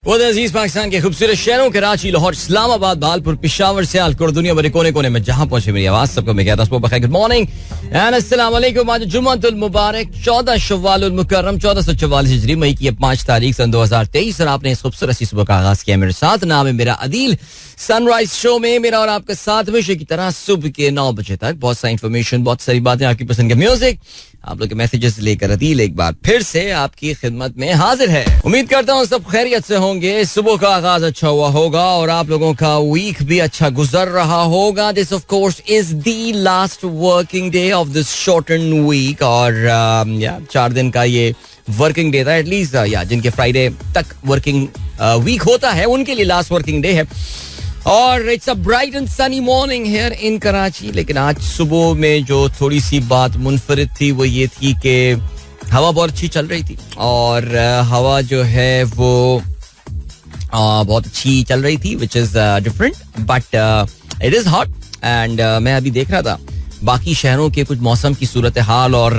वो अजीज पाकिस्तान के खूबसूरत शहरों कराची, लाहौर, इस्लामाबाद, भालपुर, पिशावर, सियालकोट, दुनिया भर कोने कोने में जहां पहुंचे मेरी आवाज सबको मैं कहता हूं गुड मॉर्निंग एंड अस्सलाम वालेकुम। आज जुम्मतुल मुबारक 14 शव्वालुल मुकर्रम 1444 हिजरी मई की 5 तारीख सन 2023 और आपने इस खूबसूरत सी सुबह का आगाज किया मेरे साथ। नाम है मेरा अदील। सनराइज शो में मेरा और आपका साथ हमेशा की तरह सुबह के 9 बजे तक बहुत सारी इंफॉर्मेशन, बहुत सारी बातें, आपकी पसंद का म्यूजिक, आप लोग के मैसेजेस लेकर अदील एक बार फिर से आपकी खिदमत में हाजिर है। उम्मीद करता हूँ सब खैरियत से होंगे, सुबह का आगाज अच्छा हुआ होगा और आप लोगों का वीक भी अच्छा गुजर रहा होगा। This of course is the last working day of this shorten week और 4 दिन का ये वर्किंग डे था एटलीस्ट, या जिनके फ्राइडे तक वर्किंग वीक होता है उनके लिए लास्ट वर्किंग डे है। और it's a bright and sunny morning here in Karachi. लेकिन आज सुबह में जो थोड़ी सी बात मुनफरिद थी वो ये थी कि हवा बहुत अच्छी चल रही थी और हवा जो है वो बहुत अच्छी चल रही थी which is different but it is hot and मैं अभी देख रहा था बाकी शहरों के कुछ मौसम की सूरत हाल और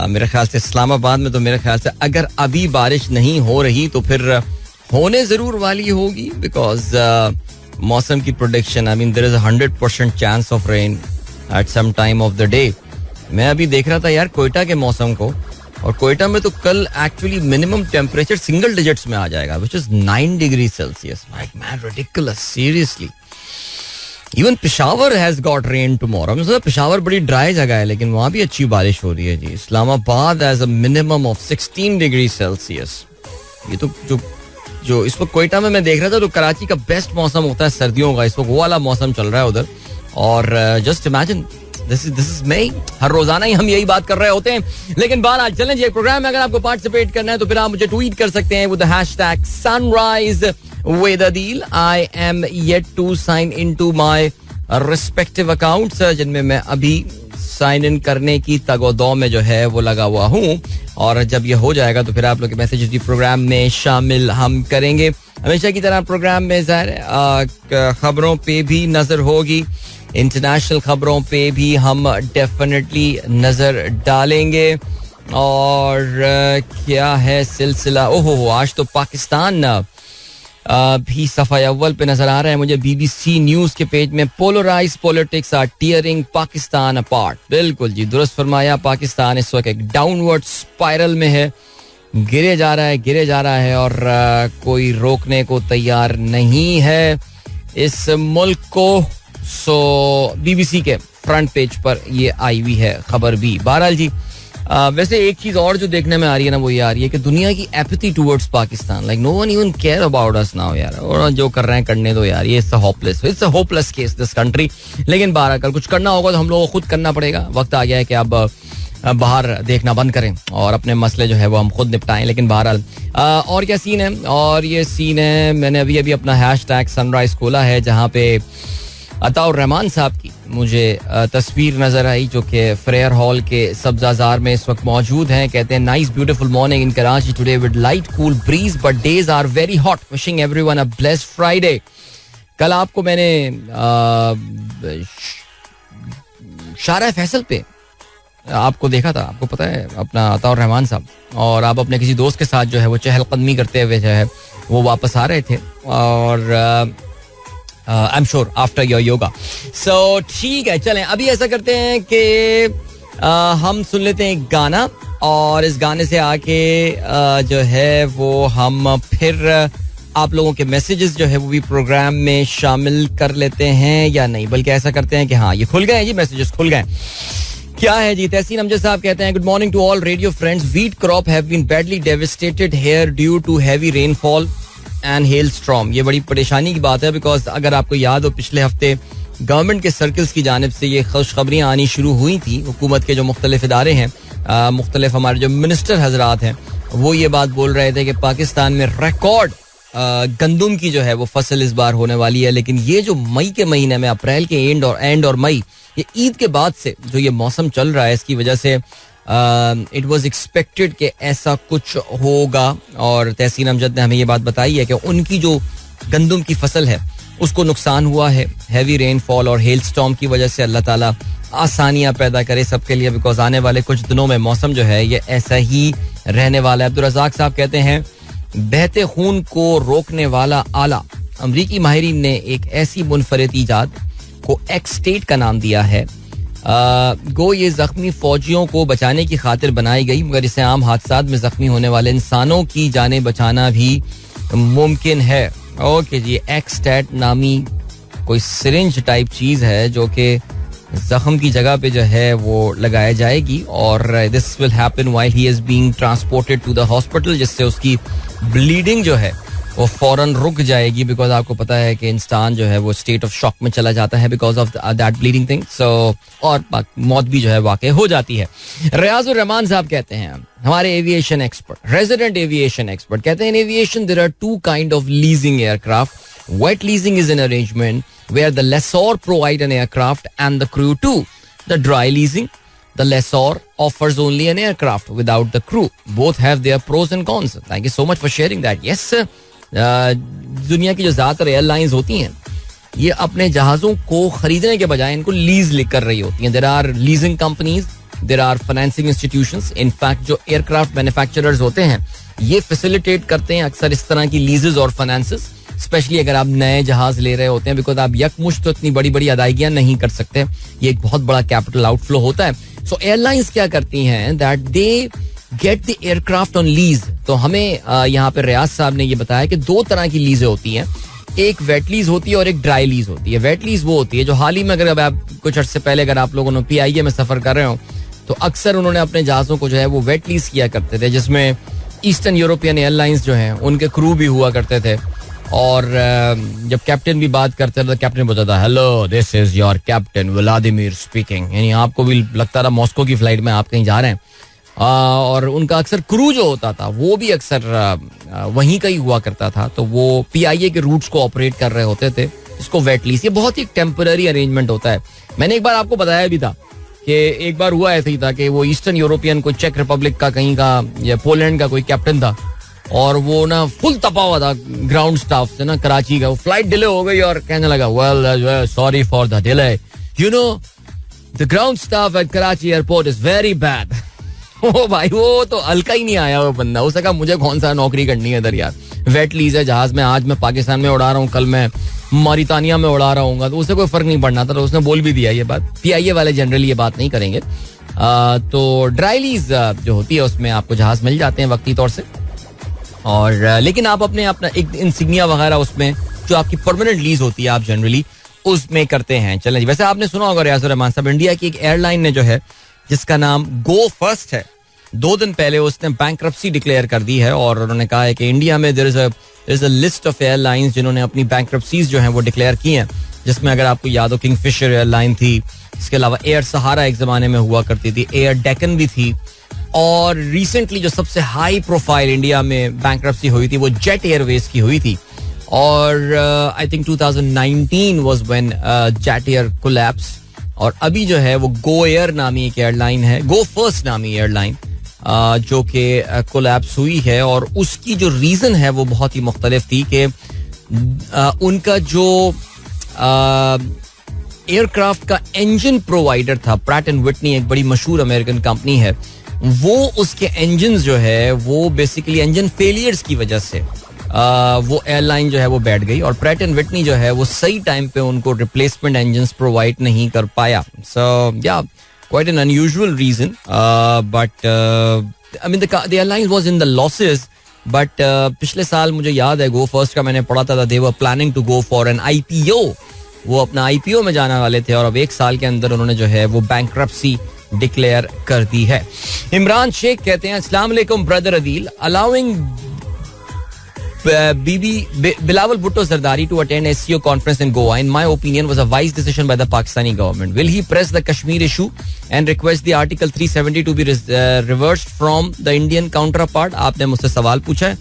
मेरे ख्याल से इस्लामाबाद में तो मेरे ख्याल से अगर अभी बारिश नहीं हो रही तो फिर होने जरूर वाली होगी बिकॉज मौसम की prediction, I mean there is 100% chance of rain at some time of the day. मैं अभी देख रहा था यार कोयटा के मौसम को और कोयटा में तो कल actually minimum temperature single digits में आ जाएगा which is 9 degree Celsius. Like man ridiculous, seriously. Even Peshawar has got rain tomorrow. मतलब पिशावर बड़ी ड्राई जगह है लेकिन वहां भी अच्छी बारिश हो रही है जी। Islamabad has a minimum of 16 degree Celsius. ये तो जो इस वक्त कोयटा में मैं देख रहा था तो कराची का बेस्ट मौसम होता है सर्दियों का, इस वक्त वो वाला मौसम चल रहा है उधर। और जस्ट इमेजिन दिस इज मई। हर रोजाना ही हम यही बात कर रहे होते हैं। लेकिन बहरहाल चलें जी, एक प्रोग्राम में अगर आपको पार्टिसिपेट करना है तो फिर आप मुझे ट्वीट कर सकते हैं with the hashtag sunrise with Adeel. I am yet to sign into my respective accounts जिनमें मैं अभी साइन इन करने की तगोदौ में जो है वो लगा हुआ हूँ और जब ये हो जाएगा तो फिर आप लोग के मैसेजेस भी प्रोग्राम में शामिल हम करेंगे। हमेशा की तरह प्रोग्राम में ज़ाहिर खबरों पे भी नजर होगी, इंटरनेशनल खबरों पे भी हम डेफिनेटली नजर डालेंगे। और क्या है सिलसिला, ओहो आज तो पाकिस्तान भी सफाई अव्वल पे नजर आ रहा है मुझे BBC न्यूज के पेज में। Polarise politics are tearing Pakistan apart. बिल्कुल जी, दुरुस्त फरमाया। पाकिस्तान इस वक्त एक डाउनवर्ड स्पाइरल में है, गिरे जा रहा है और कोई रोकने को तैयार नहीं है इस मुल्क को। सो BBC के फ्रंट पेज पर ये आई हुई है खबर भी। बहरहाल जी वैसे एक चीज और जो देखने में आ रही है ना वो ये आ रही है कि दुनिया की apathy towards Pakistan, like no one even care about us now यार। और जो कर रहे हैं करने दो यार, ये it's a hopeless case this country. लेकिन बाहर कल कुछ करना होगा तो हम लोगों को खुद करना पड़ेगा। वक्त आ गया है कि अब बाहर देखना बंद करें और अपने मसले जो है वो हम खुद निपटाएं। लेकिन बहरहाल और क्या सीन है, और ये सीन है मैंने अभी अपना हैशटैग सनराइज खोला है जहाँ पे अताउर रहमान साहब की मुझे तस्वीर नजर आई जो कि फ्रेयर हॉल के सब्जाजार में इस वक्त मौजूद हैं। कहते हैं nice beautiful morning in Karachi today with light cool breeze but days are very hot, wishing everyone a blessed Friday. कल आपको मैंने शारा फैसल पे आपको देखा था, आपको पता है अपना अताउर रहमान साहब, और आप अपने किसी दोस्त के साथ जो है वो चहलकदमी करते हुए जो है वो वापस आ रहे थे और I am sure after your yoga. So ठीक है, चलें अभी ऐसा करते हैं कि हम सुन लेते हैं एक गाना और इस गाने से आके जो है वो हम फिर आप लोगों के मैसेजेस जो है वो भी प्रोग्राम में शामिल कर लेते हैं या नहीं, बल्कि ऐसा करते हैं कि हाँ ये खुल गए जी, मैसेजेस खुल गए। क्या है जी, तहसीन अमजद साहब कहते हैं good morning to all radio friends. Wheat crop have been badly devastated here due to heavy rainfall and hail storm. ये बड़ी परेशानी की बात है बिकॉज अगर आपको याद हो पिछले हफ्ते गवर्नमेंट के सर्कल्स की जानिब से ये खुशखबरियाँ आनी शुरू हुई थी। हुकूमत के जो मुख्तलिफ इदारे हैं, मुख्तलिफ हमारे जो मिनिस्टर हजरात हैं वो ये बात बोल रहे थे कि पाकिस्तान में रिकॉर्ड गंदुम की जो है वो फसल इस बार होने वाली है। लेकिन ये जो मई के महीने में, अप्रैल के एंड और मई, ये ईद के बाद से जो ये मौसम चल रहा है इसकी वजह से इट वॉज एक्सपेक्टेड कि ऐसा कुछ होगा। और तहसीन अमजद ने हमें ये बात बताई है कि उनकी जो गंदुम की फसल है उसको नुकसान हुआ है हैवी रेनफॉल और हेल स्टॉर्म की वजह से। अल्लाह ताला आसानियां पैदा करे सबके लिए बिकॉज आने वाले कुछ दिनों में मौसम जो है ये ऐसा ही रहने वाला है। अब्दुल रज़ाक साहब कहते हैं बहते खून को रोकने वाला आला। अमरीकी माहिरीन ने एक ऐसी मुनफरिद ईजाद को एक्सटेट का नाम दिया है। गो ये जख्मी फौजियों को बचाने की खातिर बनाई गई, मगर इसे आम हादसात में जख्मी होने वाले इंसानों की जानें बचाना भी मुमकिन है। ओके जी, एक्सटेट नामी कोई सिरिंज टाइप चीज़ है जो कि जख्म की जगह पे जो है वो लगाया जाएगी और this will happen while he is being transported to the hospital, जिससे उसकी ब्लीडिंग जो है वो फौरन रुक जाएगी। बिकॉज आपको पता है कि इंसान जो है वो स्टेट ऑफ शॉक में चला जाता है because of that bleeding thing. So और मौत भी जो है वाकई हो जाती है। रियाजुर रहमान साहब कहते हैं, हमारे aviation expert, resident aviation expert, कहते हैं in aviation there are two kind of leasing aircraft. Wet leasing is an arrangement where the lessor provide an aircraft and the crew too. The dry leasing, the lessor offers only an aircraft without the crew. Both have their pros and cons. Thank you so much for sharing that. Yes, दुनिया की जो ज़्यादातर airlines होती हैं ये अपने जहाज़ों को खरीदने के बजाय इनको लीज कर रही होती हैं. There are leasing companies, there are financing institutions. In fact, जो एयरक्राफ्ट मैन्युफैक्चरर्स होते हैं ये फैसिलिटेट करते हैं अक्सर इस तरह की लीजेस और फाइनेंसेस, स्पेशली अगर आप नए जहाज ले रहे होते हैं, बिकॉज आप यकमुश्त तो इतनी बड़ी बड़ी अदायगियां नहीं कर सकते, ये एक बहुत बड़ा कैपिटल आउटफ्लो होता है. सो एयरलाइंस क्या करती हैं that they get the aircraft on lease. तो हमें यहाँ पे रियाज साहब ने ये बताया कि दो तरह की लीजें होती हैं, एक वेट लीज होती है और एक ड्राई लीज होती है. वेट लीज वो होती है जो हाल ही में, अगर आप कुछ अर्से पहले अगर आप लोगों ने PIA में सफर कर रहे हो तो अक्सर उन्होंने अपने जहाजों को जो है वो वेट लीज किया करते थे, जिसमें ईस्टर्न यूरोपियन एयरलाइंस जो हैं उनके क्रू भी हुआ करते थे. और जब कैप्टन भी बात करते थे तो कैप्टन बोलता था, hello this is your captain Vladimir speaking. यानी आपको भी लगता था मॉस्को की फ्लाइट में आप कहीं जा रहे हैं. और उनका अक्सर क्रू जो होता था वो भी अक्सर वहीं का ही हुआ करता था, तो वो PIA के रूट्स को ऑपरेट कर रहे होते थे. इसको वेट लीज, ये बहुत ही टेम्पररी अरेंजमेंट होता है. मैंने एक बार आपको बताया भी था कि एक बार हुआ ऐसा ही था कि वो ईस्टर्न यूरोपियन कोई चेक रिपब्लिक का कहीं का या पोलैंड का कोई कैप्टन था और वो ना फुल तपा हुआ था ग्राउंड स्टाफ से ना कराची का. वो फ्लाइट डिले हो गई और कहने लगा, well sorry for the delay, you know the ground staff at Karachi airport is very bad. ओ भाई, वो तो हल्का ही नहीं आया वो बंदा. उसने कहा मुझे कौन सा नौकरी करनी है इधर यार, वेट लीज है जहाज में, आज मैं पाकिस्तान में उड़ा रहा हूँ, कल मैं मॉरितानिया में उड़ा रहा हूँ, तो उसे कोई फर्क नहीं पड़ना था. तो उसने बोल भी दिया ये बात. PIA वाले जनरली ये बात नहीं करेंगे. तो ड्राई लीज जो होती है उसमें आपको जहाज मिल जाते हैं वक्ती तौर से, और लेकिन आप अपना एक इंसिग्निया वगैरह उसमें जो आपकी परमानेंट लीज होती है आप जनरली उसमें करते हैं. चलें जी, वैसे आपने सुना होगा रियाजुर रहमान साहब, इंडिया की एक एयरलाइन ने जो है जिसका नाम गो फर्स्ट है, 2 दिन पहले उसने बैंक्रप्सी डिक्लेयर कर दी है. और उन्होंने कहा है कि इंडिया में there is a list of airlines जिन्होंने अपनी बैंक्रप्सीज जो हैं वो डिक्लेयर की हैं, जिसमें अगर आपको याद हो किंगफिशर एयरलाइन थी, इसके अलावा एयर सहारा एक जमाने में हुआ करती थी, एयर डेकन भी थी, और रिसेंटली जो सबसे हाई प्रोफाइल इंडिया में बैंक्रप्सी हुई थी वो जेट एयरवेज की हुई थी. और I think 2019 was when jet air collapse. और अभी जो है वो गो एयर नामी एक एयरलाइन है, गो फर्स्ट नामी एयरलाइन, जो कि कोलैप्स हुई है. और उसकी जो रीज़न है वो बहुत ही मुख्तलिफ थी कि उनका जो एयरक्राफ्ट का इंजन प्रोवाइडर था, प्रैट एंड विटनी, एक बड़ी मशहूर अमेरिकन कंपनी है, वो उसके इंजन जो है वो बेसिकली इंजन फेलियर्स की वजह से वो एयरलाइन जो है वो बैठ गई. और प्रैट एंड विटनी जो है वो सही टाइम पे उनको रिप्लेसमेंट इंजन्स प्रोवाइड नहीं कर पाया. सो या quite an unusual reason, but I mean the airline was in the losses. But पिछले साल मुझे याद है गो फर्स्ट का मैंने पढ़ा था, they were planning to go for an IPO. वो अपना IPO में जाने वाले थे और अब 1 साल के अंदर उन्होंने जो है वो बैंक्रप्सी डिक्लेयर कर दी है. इमरान शेख कहते हैं, अस्सलाम वालेकुम brother Adeel, allowing Bilawal Bhutto Zardari to attend SCO conference in Goa, in my opinion, was a wise decision by the Pakistani government. Will he press the Kashmir issue and request the Article 370 to be reversed from the Indian counterpart? आपने मुझसे सवाल पूछा है,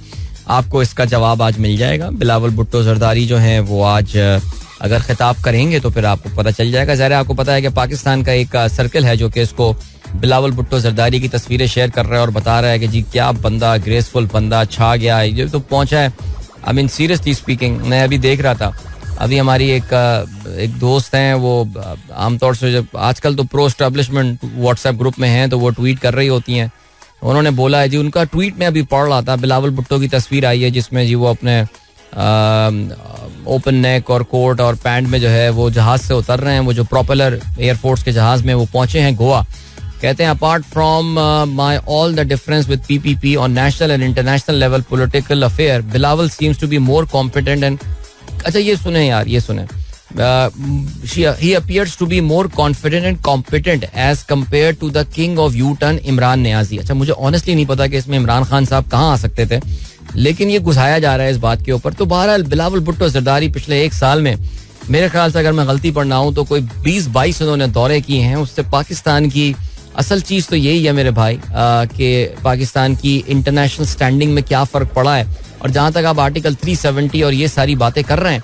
आपको इसका जवाब आज मिल जाएगा. बिलावल भुट्टो जरदारी जो हैं वो आज अगर खिताब करेंगे तो फिर आपको पता चल जाएगा. ज़ाहिर है आपको पता है कि पाकिस्तान का एक सर्कल है जो कि इसको बिलावल भुट्टो जरदारी की तस्वीरें शेयर कर रहा है और बता रहा है कि जी क्या बंदा, ग्रेसफुल बंदा, छा गया है, ये तो पहुंचा है. आई मीन सीरियसली स्पीकिंग, मैं अभी देख रहा था, अभी हमारी एक दोस्त हैं, वो आमतौर से जब आजकल तो प्रो एस्टेब्लिशमेंट व्हाट्सएप ग्रुप में हैं तो वो ट्वीट कर रही होती हैं उन्होंने बोला है जी, उनका ट्वीट में अभी पढ़ रहा था, बिलावल भुट्टो की तस्वीर आई है जिसमें जी वो अपने ओपन नेक और कोट और पैंट में जो है वो जहाज से उतर रहे हैं, वो जो प्रोपेलर एयरफोर्स के जहाज में वो पहुंचे हैं गोवा. कहते हैं apart from my all the difference with PPP on national and international level political affair, Bilawal seems to be more competent and. अच्छा ये सुने यार, ये सुने. He appears to be more confident and competent as compared to the king of U-turn Imran Niazi. अच्छा मुझे honestly नहीं पता कि इसमें इमरान खान साहब कहाँ आ सकते थे, लेकिन ये घुसाया जा रहा है इस बात के ऊपर. तो बहरहाल बिलावल भुट्टो जरदारी पिछले एक साल में मेरे ख्याल से, अगर मैं गलती पर ना हूं, तो कोई 20-22 उन्होंने दौरे किए हैं. उससे पाकिस्तान की असल चीज तो यही है मेरे भाई कि पाकिस्तान की इंटरनेशनल स्टैंडिंग में क्या फर्क पड़ा है. और जहां तक आप आर्टिकल 370 और ये सारी बातें कर रहे हैं,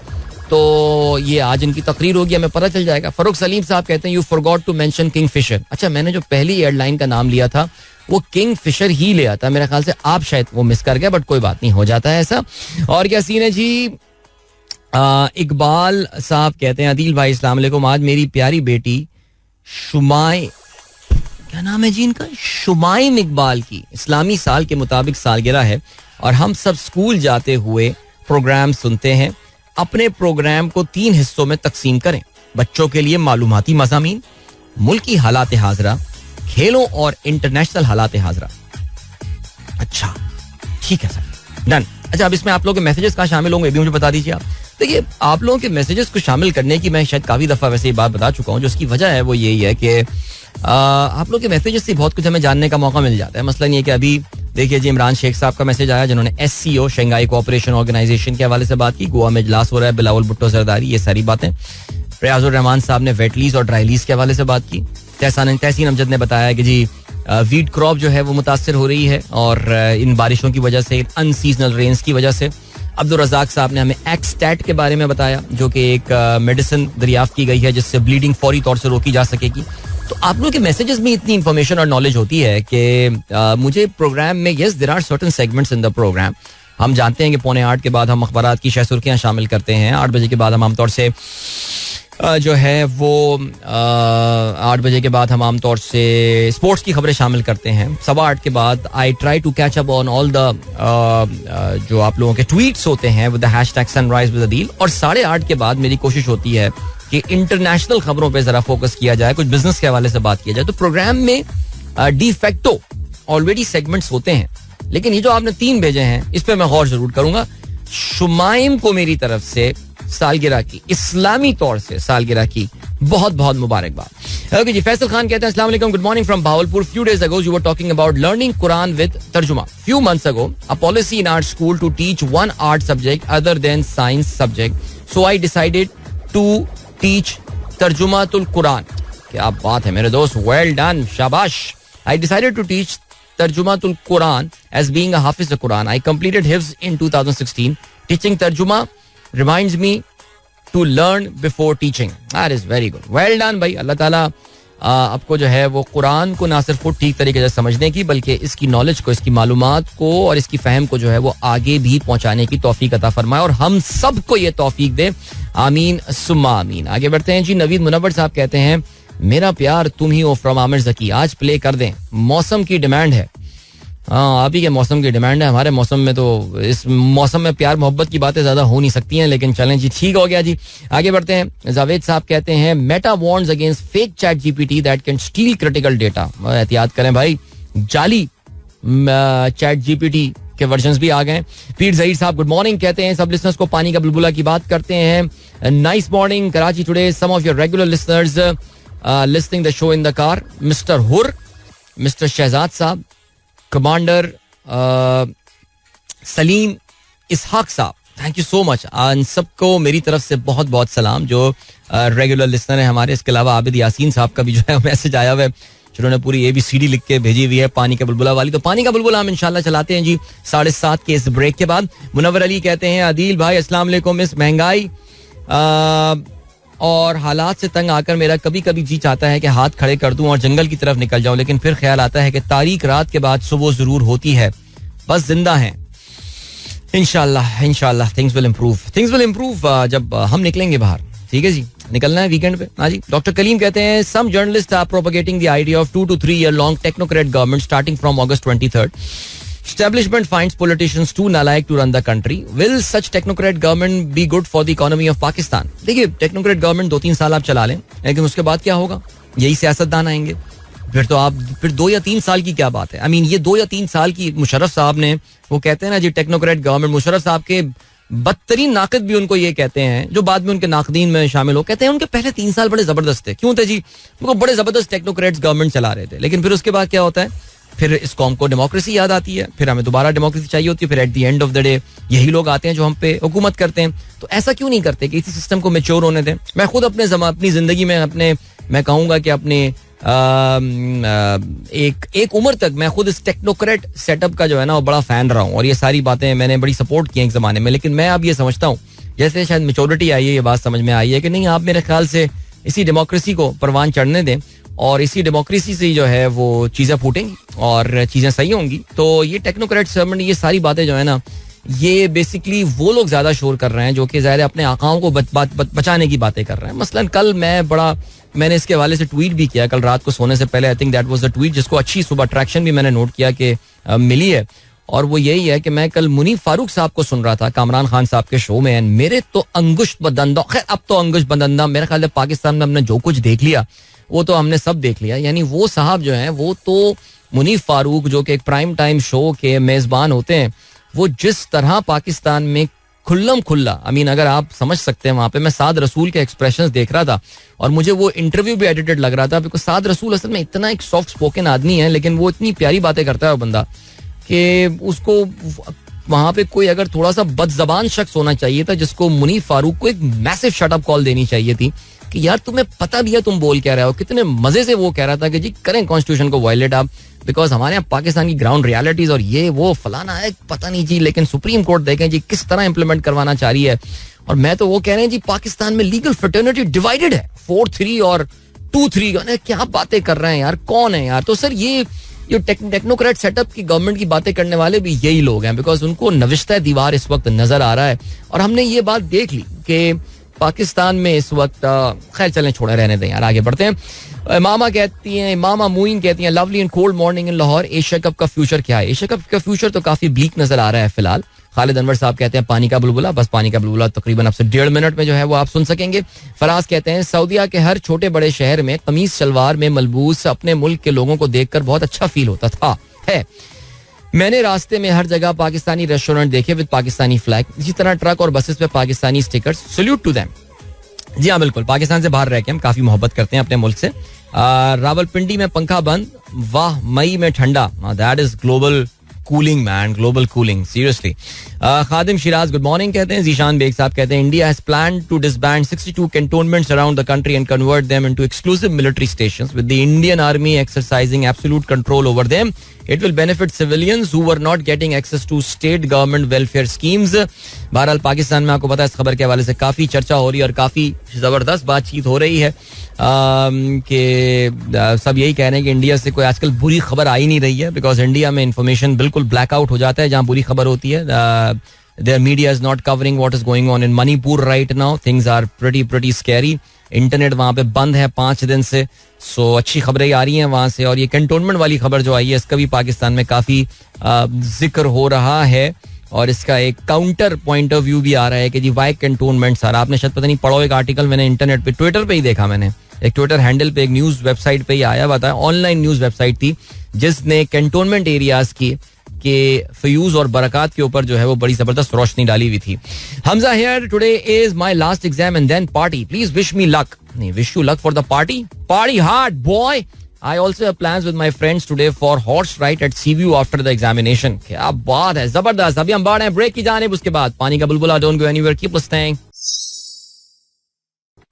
तो ये आज इनकी तकरीर होगी, हमें पता चल जाएगा. फरूक सलीम साहब कहते हैं you forgot to mention Kingfisher. अच्छा मैंने जो पहली एयरलाइन का नाम लिया था वो किंग फिशर ही लिया था, मेरे ख्याल से आप शायद वो मिस कर गए, बट कोई बात नहीं, हो जाता है ऐसा. और क्या सीन है जी. इकबाल साहब कहते हैं अदील भाई अस्सलाम वालेकुम, आज मेरी प्यारी बेटी शुमाई, क्या नाम है जी इनका, शुमाइम इकबाल की इस्लामी साल के मुताबिक सालगिरह है और हम सब स्कूल जाते हुए प्रोग्राम सुनते हैं. अपने प्रोग्राम को 3 हिस्सों में तकसीम करें. बच्चों के लिए मालूमाती मज़ामीन, मुल्की हालात हाजरा, खेलों और इंटरनेशनल हालात हाजरा. अच्छा ठीक है सर, डन. अच्छा अब इसमें आप लोगों के मैसेजेस कहाँ शामिल होंगे, भी मुझे बता दीजिए आप. देखिए आप लोगों के मैसेजेस को शामिल करने की मैं शायद काफ़ी दफ़ा वैसे ये बात बता चुका हूँ. जो उसकी वजह है वो यही है कि आप लोगों के मैसेजेस से बहुत कुछ हमें जानने का मौका मिल जाता है. मसलन ये कि अभी देखिए जी इमरान शेख साहब का मैसेज आया जिन्होंने SCO शंघाई कोऑपरेशन ऑर्गेनाइजेशन के हवाले से बात की. गोवा में इजलास हो रहा है, बिलावल भुट्टो जरदारी, ये सारी बातें. रियाजुर रहमान साहब ने वेटलीज और ड्राईलीज के हवाले से बात की. तहसीन अमजद ने बताया कि जी वीट क्रॉप जो है वो मुतासर हो रही है और इन बारिशों की वजह से, अनसीजनल रेन्स की वजह से. अब्दुल रज़ाक साहब ने हमें एक्सटैट के बारे में बताया जो कि एक मेडिसिन दरियाफ्त की गई है जिससे ब्लीडिंग फौरी तौर से रोकी जा सकेगी. तो आप लोगों के मैसेजेस में इतनी इंफॉर्मेशन और नॉलेज होती है कि मुझे प्रोग्राम में, yes there are certain segments in the programme. हम जानते हैं कि 7:45 के बाद हम अखबारात की शह सुर्खियां शामिल करते हैं. 8 बजे के बाद हम आमतौर से जो है वो 8 बजे के बाद हम आमतौर से स्पोर्ट्स की खबरें शामिल करते हैं. 8:15 के बाद I try to catch up on all the जो आप लोगों के ट्वीट्स होते हैं with the hashtag sunrise with Adeel. और 8:30 के बाद मेरी कोशिश होती है कि इंटरनेशनल खबरों पे जरा फोकस किया जाए, कुछ बिजनेस के हवाले से बात किया जाए. तो प्रोग्राम में डी फैक्टो ऑलरेडी सेगमेंट्स होते हैं, लेकिन ये जो आपने 3 भेजे हैं इस पे मैं गौर जरूर करूंगा. शुमाइम को मेरी तरफ से सालगिरह की, इस्लामी तौर से सालगिरह की बहुत बहुत मुबारकबाद. ओके जी. फैसल खान कहते हैं अस्सलाम वालेकुम, good morning from Bahawalpur. Few days ago you were talking about learning Quran with तर्जुमा. Few months ago a policy in our school to teach one art subject other than science subject, so I decided to teach तर्जुमातुल Quran. क्या बात है मेरे दोस्त, well done, शाबाश. I decided to teach तर्जुमातुल Quran as being a हाफिज Quran. I completed हिफ्ज इन 2016. टीचिंग तर्जुमा reminds me to learn before teaching. That is very good. Well done भाई. अल्लाह ताला आपको जो है वो कुरान को ना सिर्फ ठीक तरीके से समझने की, बल्कि इसकी नॉलेज को, इसकी मालूमात को और इसकी फहम को जो है वो आगे भी पहुंचाने की तौफीक अता फरमाए और हम सब को ये तौफीक दे. आमीन सुम्मा आमीन. आगे बढ़ते हैं जी. नवीद मुनव्वर साहब कहते हैं मेरा प्यार तुम ही हो फ्रॉम आमिर जकी, आज प्ले कर दें. मौसम की डिमांड है. हाँ आप ही के मौसम की डिमांड है. हमारे मौसम में तो, इस मौसम में प्यार मोहब्बत की बातें ज्यादा हो नहीं सकती हैं, लेकिन चलें जी, ठीक हो गया जी. आगे बढ़ते हैं. जावेद साहब कहते हैं Meta warns against fake chat GPT that can steel critical data. एहतियात करें भाई, जाली चैट जीपीटी के वर्जन्स भी आ गए. पीर जहीर साहब गुड मॉर्निंग कहते हैं सब लिसनर्स को पानी का बुलबुला की बात करते हैं. Nice morning Karachi today. Some of your regular listeners listening the show in the car. Mister Hur, mister Shahzad sahab, commander Saleem Ishaq sahab, thank you so much. इन सबको मेरी तरफ से बहुत बहुत सलाम जो रेगुलर लिसनर हैं हमारे. इसके अलावा आबिद यासीन साहब का भी जो है मैसेज आया हुआ है जिन्होंने पूरी ABCD लिख के भेजी हुई है पानी का बुलबुला वाली. तो पानी का बुलबुला हम इंशाल्लाह चलाते हैं जी 7:30 के इस ब्रेक के बाद. मुनव्वर अली कहते हैं अदील भाई अस्सलाम वालेकुम. इस महंगाई और हालात से तंग आकर मेरा कभी कभी जी चाहता है कि हाथ खड़े कर दूं और जंगल की तरफ निकल जाऊं, लेकिन फिर ख्याल आता है कि तारीक रात के बाद सुबह जरूर होती है. बस जिंदा हैं. इंशाल्लाह इंशाल्लाह थिंग्स विल इम्प्रूव जब हम निकलेंगे बाहर. ठीक है जी. निकलना है वीकेंड पे. हाँ जी. डॉक्टर कलीम कहते हैं some journalist are propagating the idea of 2 to 3 year long technocrat government starting from August 23rd. Establishment finds politicians too nalayak to run the country. Will such technocrat government be good for the economy of Pakistan? देखिए, technocrat government 2-3 साल आप चला लें, लेकिन उसके बाद क्या होगा? यही सियासतदान आएंगे. फिर तो आप 2 या 3 साल की क्या बात है? आई मीन ये 2 या 3 साल की मुशर्रफ साहब ने, वो कहते हैं ना जी टेक्नोक्रेट गवर्नमेंट, मुशर्रफ साहब के बदतरीन नाकद भी उनको ये कहते हैं, जो बाद में उनके नाकदीन में शामिल हो, कहते हैं उनके पहले 3 साल बड़े जबरदस्त थे. क्यों थे जी? उनको बड़े जबरदस्त टेक्नोक्रेट्स गवर्नमेंट चला रहे थे. लेकिन फिर उसके बाद क्या होता है? फिर इस कौम को डेमोक्रेसी याद आती है, फिर हमें दोबारा डेमोक्रेसी चाहिए होती है. फिर at the end of the day यही लोग आते हैं जो हम पे हुकूमत करते हैं. तो ऐसा क्यों नहीं करते कि इसी सिस्टम को मैच्योर होने दें? मैं खुद अपनी जिंदगी में मैं कहूंगा कि अपने एक उम्र तक मैं खुद इस टेक्नोक्रेट सेटअप का जो है ना वो बड़ा फैन रहा हूँ, और ये सारी बातें मैंने बड़ी सपोर्ट की एक जमाने में. लेकिन मैं अब ये समझता हूँ, जैसे शायद मेच्योरिटी आई है, ये बात समझ में आई है कि नहीं, आप मेरे ख्याल से इसी डेमोक्रेसी को परवान चढ़ने दें, और इसी डेमोक्रेसी से जो है वो चीज़ें फूटेंगी और चीज़ें सही होंगी. तो ये टेक्नोक्रेट गवर्नमेंट, ये सारी बातें जो है ना, ये बेसिकली वो लोग ज्यादा शोर कर रहे हैं जो कि ज़ाहिर है अपने आकाओं को बचाने की बातें कर रहे हैं. मसलन कल मैंने इसके हवाले से ट्वीट भी किया कल रात को सोने से पहले. I think that was the tweet जिसको अच्छी सुबह अट्रैक्शन भी मैंने नोट किया कि मिली है, और वो यही है कि मैं कल मुनीफ फारूक साहब को सुन रहा था कामरान खान साहब के शो में, एंड मेरे तो अंगुष्ठ बदंदा, खैर अब तो अंगुष्ठ बदंदा, मेरे ख्याल है पाकिस्तान में हमने जो कुछ देख लिया वो तो हमने सब देख लिया. यानी वो साहब जो हैं, वो तो मुनीफ फारूक जो कि एक प्राइम टाइम शो के मेजबान होते हैं, वो जिस तरह पाकिस्तान में खुल्लम खुल्ला, आई मीन अगर आप समझ सकते हैं, वहां पे मैं साद रसूल के एक्सप्रेशंस देख रहा था, और मुझे वो इंटरव्यू भी एडिटेड लग रहा था, बिकॉज साद रसूल असल में इतना एक सॉफ्ट स्पोकन आदमी है, लेकिन वो इतनी प्यारी बातें करता है वो बंदा कि उसको वहां पे कोई अगर थोड़ा सा बदजबान शख्स होना चाहिए था जिसको मुनीफ फारूक को एक मैसिव शटअप कॉल देनी चाहिए थी कि यार तुम्हें पता भी है तुम बोल क्या रहे हो. कितने मजे से वो कह रहा था कि जी करें कॉन्स्टिट्यूशन को वायलेट आप, बिकॉज हमारे यहाँ पाकिस्तान की ग्राउंड रियलिटीज और ये वो फलाना है पता नहीं जी, लेकिन सुप्रीम कोर्ट देखें जी किस तरह इंप्लीमेंट करवाना चाह रही है. और मैं तो वो कह रहे हैं जी पाकिस्तान में लीगल फ्रेटर्निटी डिवाइडेड है, 4-3 और 2-3. क्या बातें कर रहे हैं यार, कौन है यार? तो सर ये टेक्नोक्रेट सेटअप की गवर्नमेंट की बातें करने वाले भी यही लोग हैं, बिकॉज उनको नविश्ता दीवार इस वक्त नजर आ रहा है. और हमने ये बात देख ली कि पाकिस्तान में इस वक्त, खैर चलें छोड़े रहने दें यार, आगे बढ़ते हैं. मामा मुइन कहती हैं lovely and cold morning in Lahore, Asia cup का फ्यूचर क्या है? एशिया कप का फ्यूचर तो काफी ब्लीक नजर आ रहा है फिलहाल. खालिद अनवर साहब कहते हैं पानी का बुलबुला, बस पानी का बुलबुला तकरीबन अब से 1.5 मिनट में जो है वो आप सुन सकेंगे. फराज कहते हैं सऊदीया के हर छोटे बड़े शहर में कमीज शलवार में मलबूस अपने मुल्क के लोगों को देखकर बहुत अच्छा फील होता था. है मैंने रास्ते में हर जगह पाकिस्तानी रेस्टोरेंट देखे विद पाकिस्तानी फ्लैग, इसी तरह ट्रक और बसेस पे Pakistani stickers. Salute to them. जी हाँ बिल्कुल, पाकिस्तान से बाहर रह के हम काफी मोहब्बत करते हैं अपने मुल्क से. रावलपिंडी में पंखा बंद, वाह मई में ठंडा. That is global cooling man, global cooling seriously. Khadim Shiraz good morning कहते हैं. जीशान बेग साहब कहते हैं India has planned to disband 62 cantonments around the country and convert them into exclusive military stations with the Indian army exercising absolute control over them. It will benefit civilians who were not getting access to state government welfare schemes. बहरहाल पाकिस्तान में आपको पता है इस खबर के हवाले से काफ़ी चर्चा हो रही है और काफ़ी ज़बरदस्त बातचीत हो रही है कि सब यही कह रहे हैं कि इंडिया से कोई आजकल बुरी खबर आ ही नहीं रही है, बिकॉज इंडिया में इंफॉर्मेशन बिल्कुल ब्लैकआउट हो जाता है जहाँ बुरी खबर होती है. Their media is not covering what is going on in Manipur right now. Things are pretty scary. Internet वहाँ पे बंद है 5 दिन से, सो अच्छी खबरें आ रही हैं वहाँ से. और ये कंटोनमेंट वाली खबर जो आई है इसका भी पाकिस्तान में काफ़ी जिक्र हो रहा है, और इसका एक काउंटर पॉइंट ऑफ व्यू भी आ रहा है कि जी वाई कंटोनमेंट सर. आपने शायद पता नहीं पढ़ो एक आर्टिकल, मैंने इंटरनेट पे ट्विटर पे ही देखा, मैंने एक ट्विटर हैंडल पे एक न्यूज़ वेबसाइट पे ही आया हुआ था, ऑनलाइन न्यूज़ वेबसाइट थी जिसने कंटोनमेंट एरियाज की के फ्यूज और बरकत के ऊपर जो है वो बड़ी जबरदस्त रोशनी डाली हुई थी. Hamza here, today is my last exam and then party, please wish me luck. नहीं, wish you luck for the party, party hard boy. I also have plans with my friends today for horse ride at Seaview after the examination. क्या बात है, जबरदस्त. अभी हम बढ़ रहे हैं ब्रेक की जानिब, उसके बाद पानी का बुलबुला. Don't go anywhere, keep listening.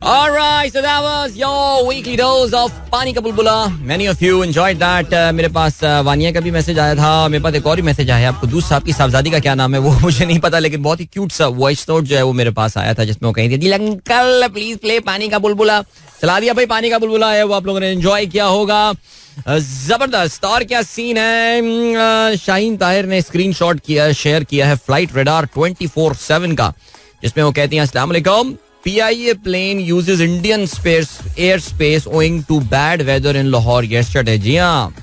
Alright, so that was your weekly dose of पानी का बुलबुला. Many of you enjoyed that. मेरे पास वानिया का भी मैसेज आया था, मेरे पास एक और भी मैसेज आया है. आपको दूसरा साहब की साहबजादी का क्या नाम है वो मुझे नहीं पता, लेकिन बहुत ही क्यूट सा वॉइस नोट जो है वो मेरे पास आया था जिसमें वो कही थी अंकल प्लीज प्ले पानी का बुलबुला. चला दिया भाई, पानी का बुलबुला है वो आप लोगों ने एंजॉय किया होगा. जबरदस्त. और क्या सीन है, शाहीन ताहिर ने स्क्रीनशॉट किया शेयर किया है फ्लाइट रडार 24/7 का, जिसमें वो कहती हैं अस्सलाम वालेकुम, PIA plane uses Indian airspace owing to bad weather in Lahore yesterday. जी हाँ,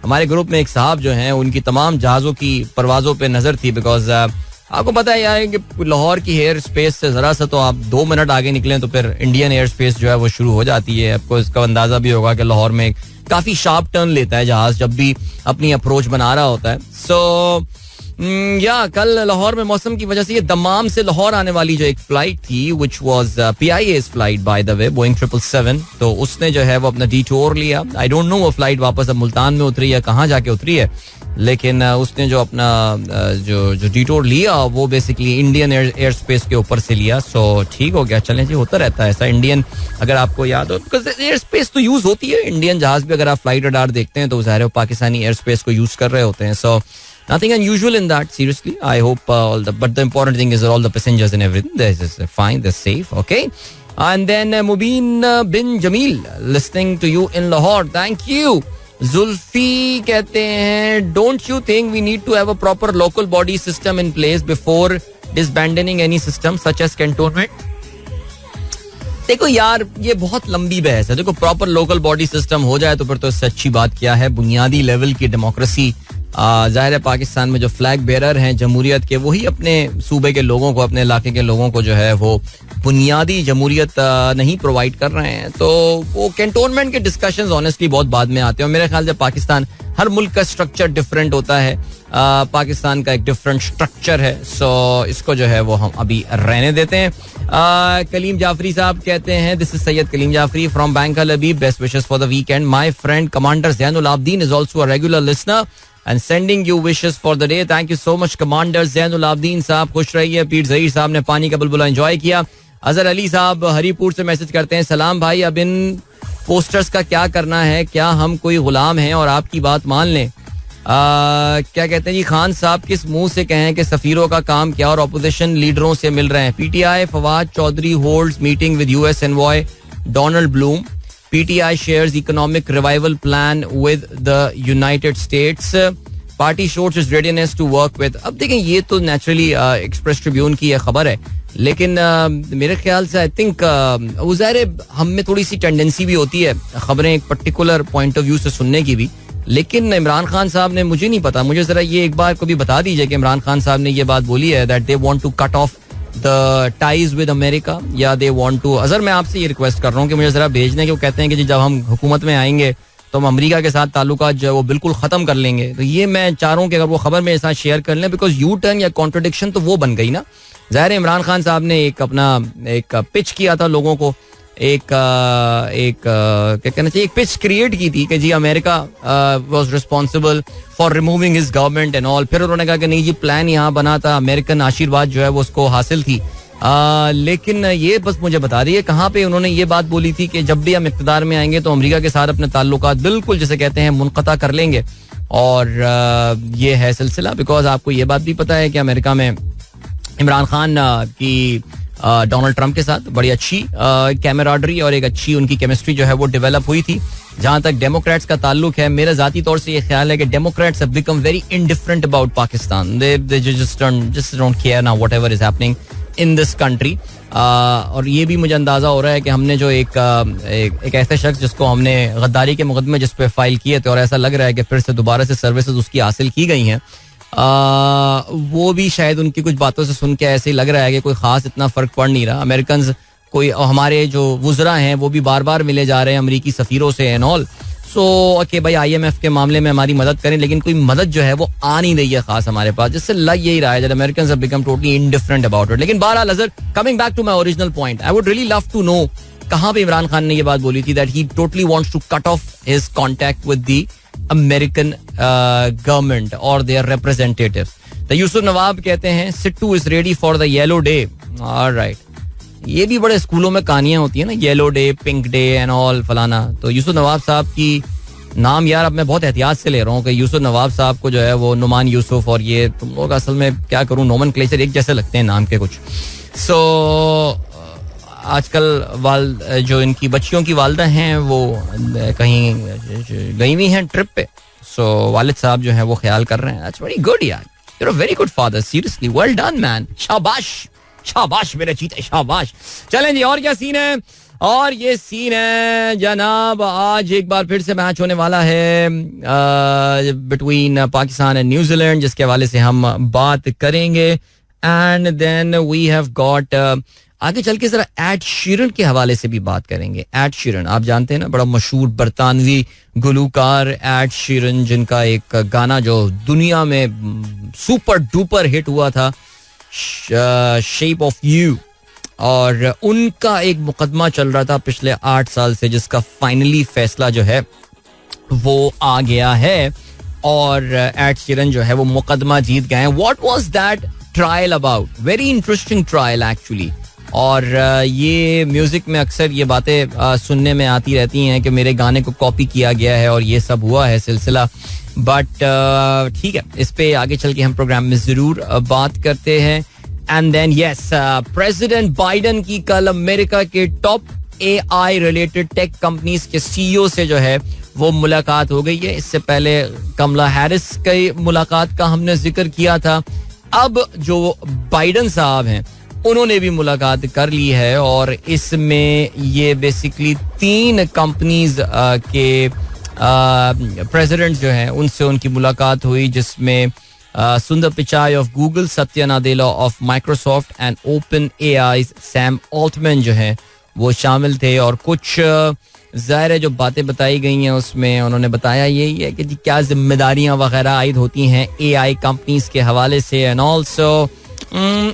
हमारे ग्रुप में एक साहब जो हैं उनकी तमाम जहाज़ों की परवाज़ों पे नज़र थी, बिकॉज आपको पता है यार कि लाहौर की एयर स्पेस से ज़रा सा तो आप 2 मिनट आगे निकलें तो फिर इंडियन एयर स्पेस जो है वो शुरू हो जाती है. आपको इसका अंदाज़ा भी होगा कि लाहौर में काफ़ी शार्प टर्न लेता है जहाज़ जब भी अपनी अप्रोच बना रहा होता है. सो या कल लाहौर में मौसम की वजह से ये दमाम से लाहौर आने वाली जो एक फ्लाइट थी which was PIA's flight by the way, Boeing 777, तो उसने जो है वो अपना डिटोर लिया. आई डोंट नो वो फ्लाइट वापस अब मुल्तान में उतरी है, कहाँ जाके उतरी है, लेकिन उसने जो अपना जो डिटोर लिया वो बेसिकली इंडियन एयर स्पेस के ऊपर से लिया. सो ठीक हो गया, चलें जी, होता रहता है ऐसा. इंडियन, अगर आपको याद हो, एयर स्पेस तो यूज होती है, इंडियन जहाज भी अगर आप फ्लाइट रडार देखते हैं तो ज़ाहिर है पाकिस्तानी एयर स्पेस को यूज कर रहे होते हैं. सो nothing unusual in that, seriously. I hope but the important thing is that all the passengers and everything, they're fine, they're safe, okay? And then Mubin bin Jamil, listening to you in Lahore, thank you. Zulfi कहते हैं, don't you think we need to have a proper local body system in place before disbanding any system such as cantonment? देखो यार, ये बहुत लंबी बहस है. देखो, प्रॉपर लोकल बॉडी सिस्टम हो जाए तो फिर तो इससे अच्छी बात क्या है. बुनियादी लेवल की डेमोक्रेसी, जाहिर है पाकिस्तान में जो फ्लैग बेरर हैं जमहूरियत के, वही अपने सूबे के लोगों को, अपने इलाके के लोगों को जो है वो बुनियादी जमहूरियत नहीं प्रोवाइड कर रहे हैं. तो वो कैंटोनमेंट के डिस्कशंस ऑनेस्टली बहुत बाद में आते हैं. और मेरे ख्याल से पाकिस्तान, हर मुल्क का स्ट्रक्चर डिफरेंट होता है. पाकिस्तान का एक डिफरेंट स्ट्रक्चर है. सो इसको जो है वो हम अभी रहने देते हैं. कलीम जाफरी साहब कहते हैं, this is Syed Kaleem Jafri from Bank Al Habib, best wishes for the weekend. My friend commander Zainul Abideen is also a regular listener and sending you wishes for the day. Thank you so much Commander Zainul Abdeen साहब, खुश रहिए. पीर ज़हीर साहब ने पानी का बुलबुला enjoy किया. अजहर अली साहब हरीपुर से मैसेज करते हैं, सलाम भाई, अब इन पोस्टर्स का क्या करना है, क्या हम कोई गुलाम हैं और आपकी बात मान लें? क्या कहते हैं जी, खान साहब किस मुंह से कहें कि सफीरों का काम क्या और अपोजिशन लीडरों से मिल रहे हैं. PTI Fawad Chaudhry holds meeting with US envoy Donald Blome. PTI shares economic revival plan with the United States. Party shows its readiness to work with. अब देखें, ये तो नेचुरली एक्सप्रेस ट्रिब्यून की खबर है, लेकिन मेरे ख्याल से आई थिंक ज़ाहिर हम में थोड़ी सी टेंडेंसी भी होती है खबरें एक पर्टिकुलर पॉइंट ऑफ व्यू से सुनने की भी. लेकिन इमरान खान साहब ने, मुझे नहीं पता, मुझे जरा ये एक बार को भी बता दीजिए कि इमरान खान साहब ने ये बात बोली है that they want to cut off the ties with America, या दे वांट टू. अजहर, मैं आपसे ये रिक्वेस्ट कर रहा हूँ कि मुझे जरा भेज दें कि वो कहते हैं कि जब हम हुकूमत में आएंगे तो हम अमेरिका के साथ ताल्लुकात जो है वो बिल्कुल खत्म कर लेंगे. तो ये मैं चाह रहा हूँ कि अगर वो खबर मेरे साथ शेयर कर लें, बिकॉज यू टर्न या कॉन्ट्रडिक्शन तो वो बन गई ना. ज़ाहिर है इमरान खान साहब ने एक अपना एक पिच किया था लोगों को, क्या कहना चाहिए, एक पिच क्रिएट की थी कि जी America was responsible for removing his government and all. फिर उन्होंने कहा कि नहीं जी, प्लान यहाँ बना था, अमेरिकन आशीर्वाद जो है वो उसको हासिल थी. लेकिन ये बस मुझे बता रही है कहाँ पे उन्होंने ये बात बोली थी कि जब भी हम इक़्तिदार में आएंगे तो अमेरिका के साथ अपने ताल्लुकात बिल्कुल जिसे कहते हैं मुनक़ता कर लेंगे. और ये है सिलसिला, बिकॉज आपको ये बात भी पता है कि अमेरिका में इमरान खान की डोनाल्ड ट्रंप के साथ बड़ी अच्छी कैमराडरी और एक अच्छी उनकी केमिस्ट्री जो है वो डेवलप हुई थी. जहां तक डेमोक्रेट्स का ताल्लुक है, मेरा जाती तौर से ये ख्याल है कि Democrats have become very indifferent about Pakistan. They just don't care now whatever is happening in this country. और ये भी मुझे अंदाजा हो रहा है कि हमने जो एक ऐसे शख्स जिसको हमने गद्दारी के मुकदमे जिस पे फाइल किए थे, और ऐसा लग रहा है कि फिर से दोबारा से सर्विसेज उसकी हासिल की गई हैं, वो भी शायद उनकी कुछ बातों से सुन के ऐसे ही लग रहा है कि कोई खास इतना फर्क पड़ नहीं रहा. अमेरिकन कोई, हमारे जो वुज़रा हैं वो भी बार बार मिले जा रहे हैं अमरीकी सफ़ीरों से एंड ऑल. सो ओके भाई, IMF के मामले में हमारी मदद करें, लेकिन कोई मदद जो है वो आ नहीं रही है खास हमारे पास, जिससे लग यही रहा है that Americans have become totally indifferent about it. लेकिन बहरहाल Azhar, coming back to my original point, I would really love to know कहाँ पे इमरान खान ने ये बात बोली थी that he totally wants to cut off his contact with the American government और देयर रिप्रेजेंटेटिव्स. तो यूसुफ नवाब कहते हैं, Sittu is ready for the yellow day. Alright, ये भी बड़े स्कूलों में कहानियां होती है ना, yellow day, pink day and all फलाना. तो यूसुफ नवाब साहब की नाम यार अब मैं बहुत एहतियात से ले रहा हूँ कि यूसुफ नवाब साहब को जो है वो नुमान यूसुफ, और ये तुम लोग असल में क्या करूँ, नोमेनक्लेचर एक जैसे लगते हैं नाम के कुछ. सो आजकल जो इनकी बच्चियों की वालदा हैं वो कहीं गई हुई हैं ट्रिप पे. सो वालिद साहब जो है वो ख्याल कर रहे हैं. दैट्स वेरी गुड यार, you are a very good father, seriously well done man, शाबाश शाबाश मेरे चीते, शाबाश. चलें जी, और क्या सीन है? और ये सीन है जनाब, आज एक बार फिर से मैच होने वाला है बिटवीन पाकिस्तान एंड न्यूजीलैंड, जिसके हवाले से हम बात करेंगे. And then we have got, आगे चल के जरा एड शीरन के हवाले से भी बात करेंगे. एड शीरन आप जानते हैं ना, बड़ा मशहूर बरतानवी गुलूकार एड शीरन, जिनका एक गाना जो दुनिया में सुपर डुपर हिट हुआ था, शेप ऑफ यू. और उनका एक मुकदमा चल रहा था पिछले 8 साल से, जिसका फाइनली फैसला जो है वो आ गया है और एड शीरन जो है वो मुकदमा जीत गए हैं. What was that trial about? Very interesting trial actually. और ये म्यूजिक में अक्सर ये बातें सुनने में आती रहती हैं कि मेरे गाने को कॉपी किया गया है और ये सब हुआ है सिलसिला. बट ठीक है, इस पे आगे चल के हम प्रोग्राम में जरूर बात करते हैं. And then yes, president Biden की कल अमेरिका के top AI related tech companies के CEO से जो है वो मुलाकात हो गई है. इससे पहले कमला हैरिस की मुलाकात का हमने जिक्र किया था. अब जो बाइडेन साहब हैं उन्होंने भी मुलाकात कर ली है और इसमें ये बेसिकली 3 कंपनीज के प्रेसिडेंट जो हैं उनसे उनकी मुलाकात हुई, जिसमें सुंदर Pichai of Google, Satya Nadella of Microsoft and open AI Sam Altman जो हैं वो शामिल थे. और कुछ ज़ाहिर है जो बातें बताई गई हैं उसमें उन्होंने बताया यही है कि क्या जिम्मेदारियां वगैरह आयद होती हैं AI कंपनीज के हवाले से. एंड ऑल्सो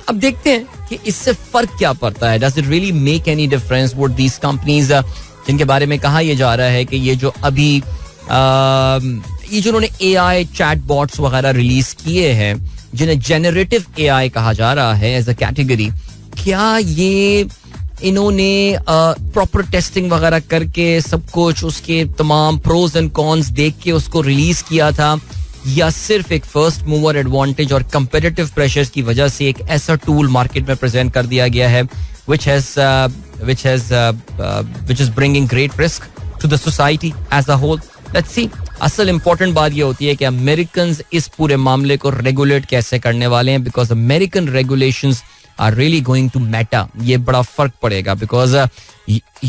अब देखते हैं कि इससे फर्क क्या पड़ता है. Does it really make any difference? Would these companies, जिनके बारे में कहा यह जा रहा है कि ये जो अभी ये जो उन्होंने AI चैट बॉट्स वगैरह रिलीज किए हैं, जिन्हें जेनरेटिव AI कहा जा रहा है एज अ कैटेगरी, क्या ये इन्होंने प्रॉपर टेस्टिंग वगैरह करके सब कुछ, उसके तमाम प्रोज एंड कॉन्स देख के उसको रिलीज किया था, या सिर्फ एक फर्स्ट मूवर एडवांटेज और कंपेटिटिव प्रेशर्स की वजह से एक ऐसा टूल मार्केट में प्रेजेंट कर दिया गया है which is bringing great risk to the society as a whole. Let's see. असल इंपॉर्टेंट बात ये होती है कि अमेरिकन्स इस पूरे मामले को रेगुलेट कैसे करने वाले हैं, because American regulations are really going to matter. ये बड़ा फर्क पड़ेगा because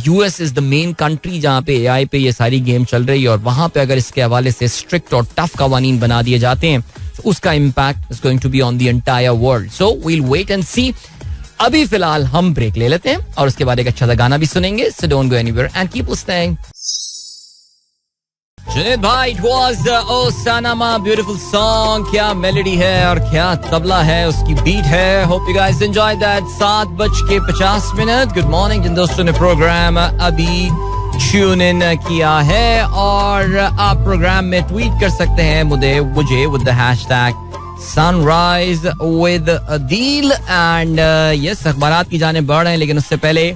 US is the main country जहाँ पे AI पे ये सारी गेम चल रही है, और वहां पे अगर इसके हवाले से स्ट्रिक्ट और टफ कवानीन बना दिए जाते हैं तो उसका impact is going to be on the entire world. So we'll wait and see. अभी फिलहाल हम ब्रेक ले लेते हैं और उसके बाद एक अच्छा सा गाना भी सुनेंगे. So don't go anywhere and keep listening. Junaid भाई, it was O Sanama, beautiful song. क्या मेलोडी है और क्या तबला है, उसकी बीट है. Hope you guys enjoy that. 7:50. Good morning जिन दोस्तों ने प्रोग्राम अभी ट्यून इन किया है, और आप प्रोग्राम में ट्वीट कर सकते हैं मुझे with the hashtag sunrise with Adeel. And yes, अखबारात की जाने बढ़ रहे हैं, लेकिन उससे पहले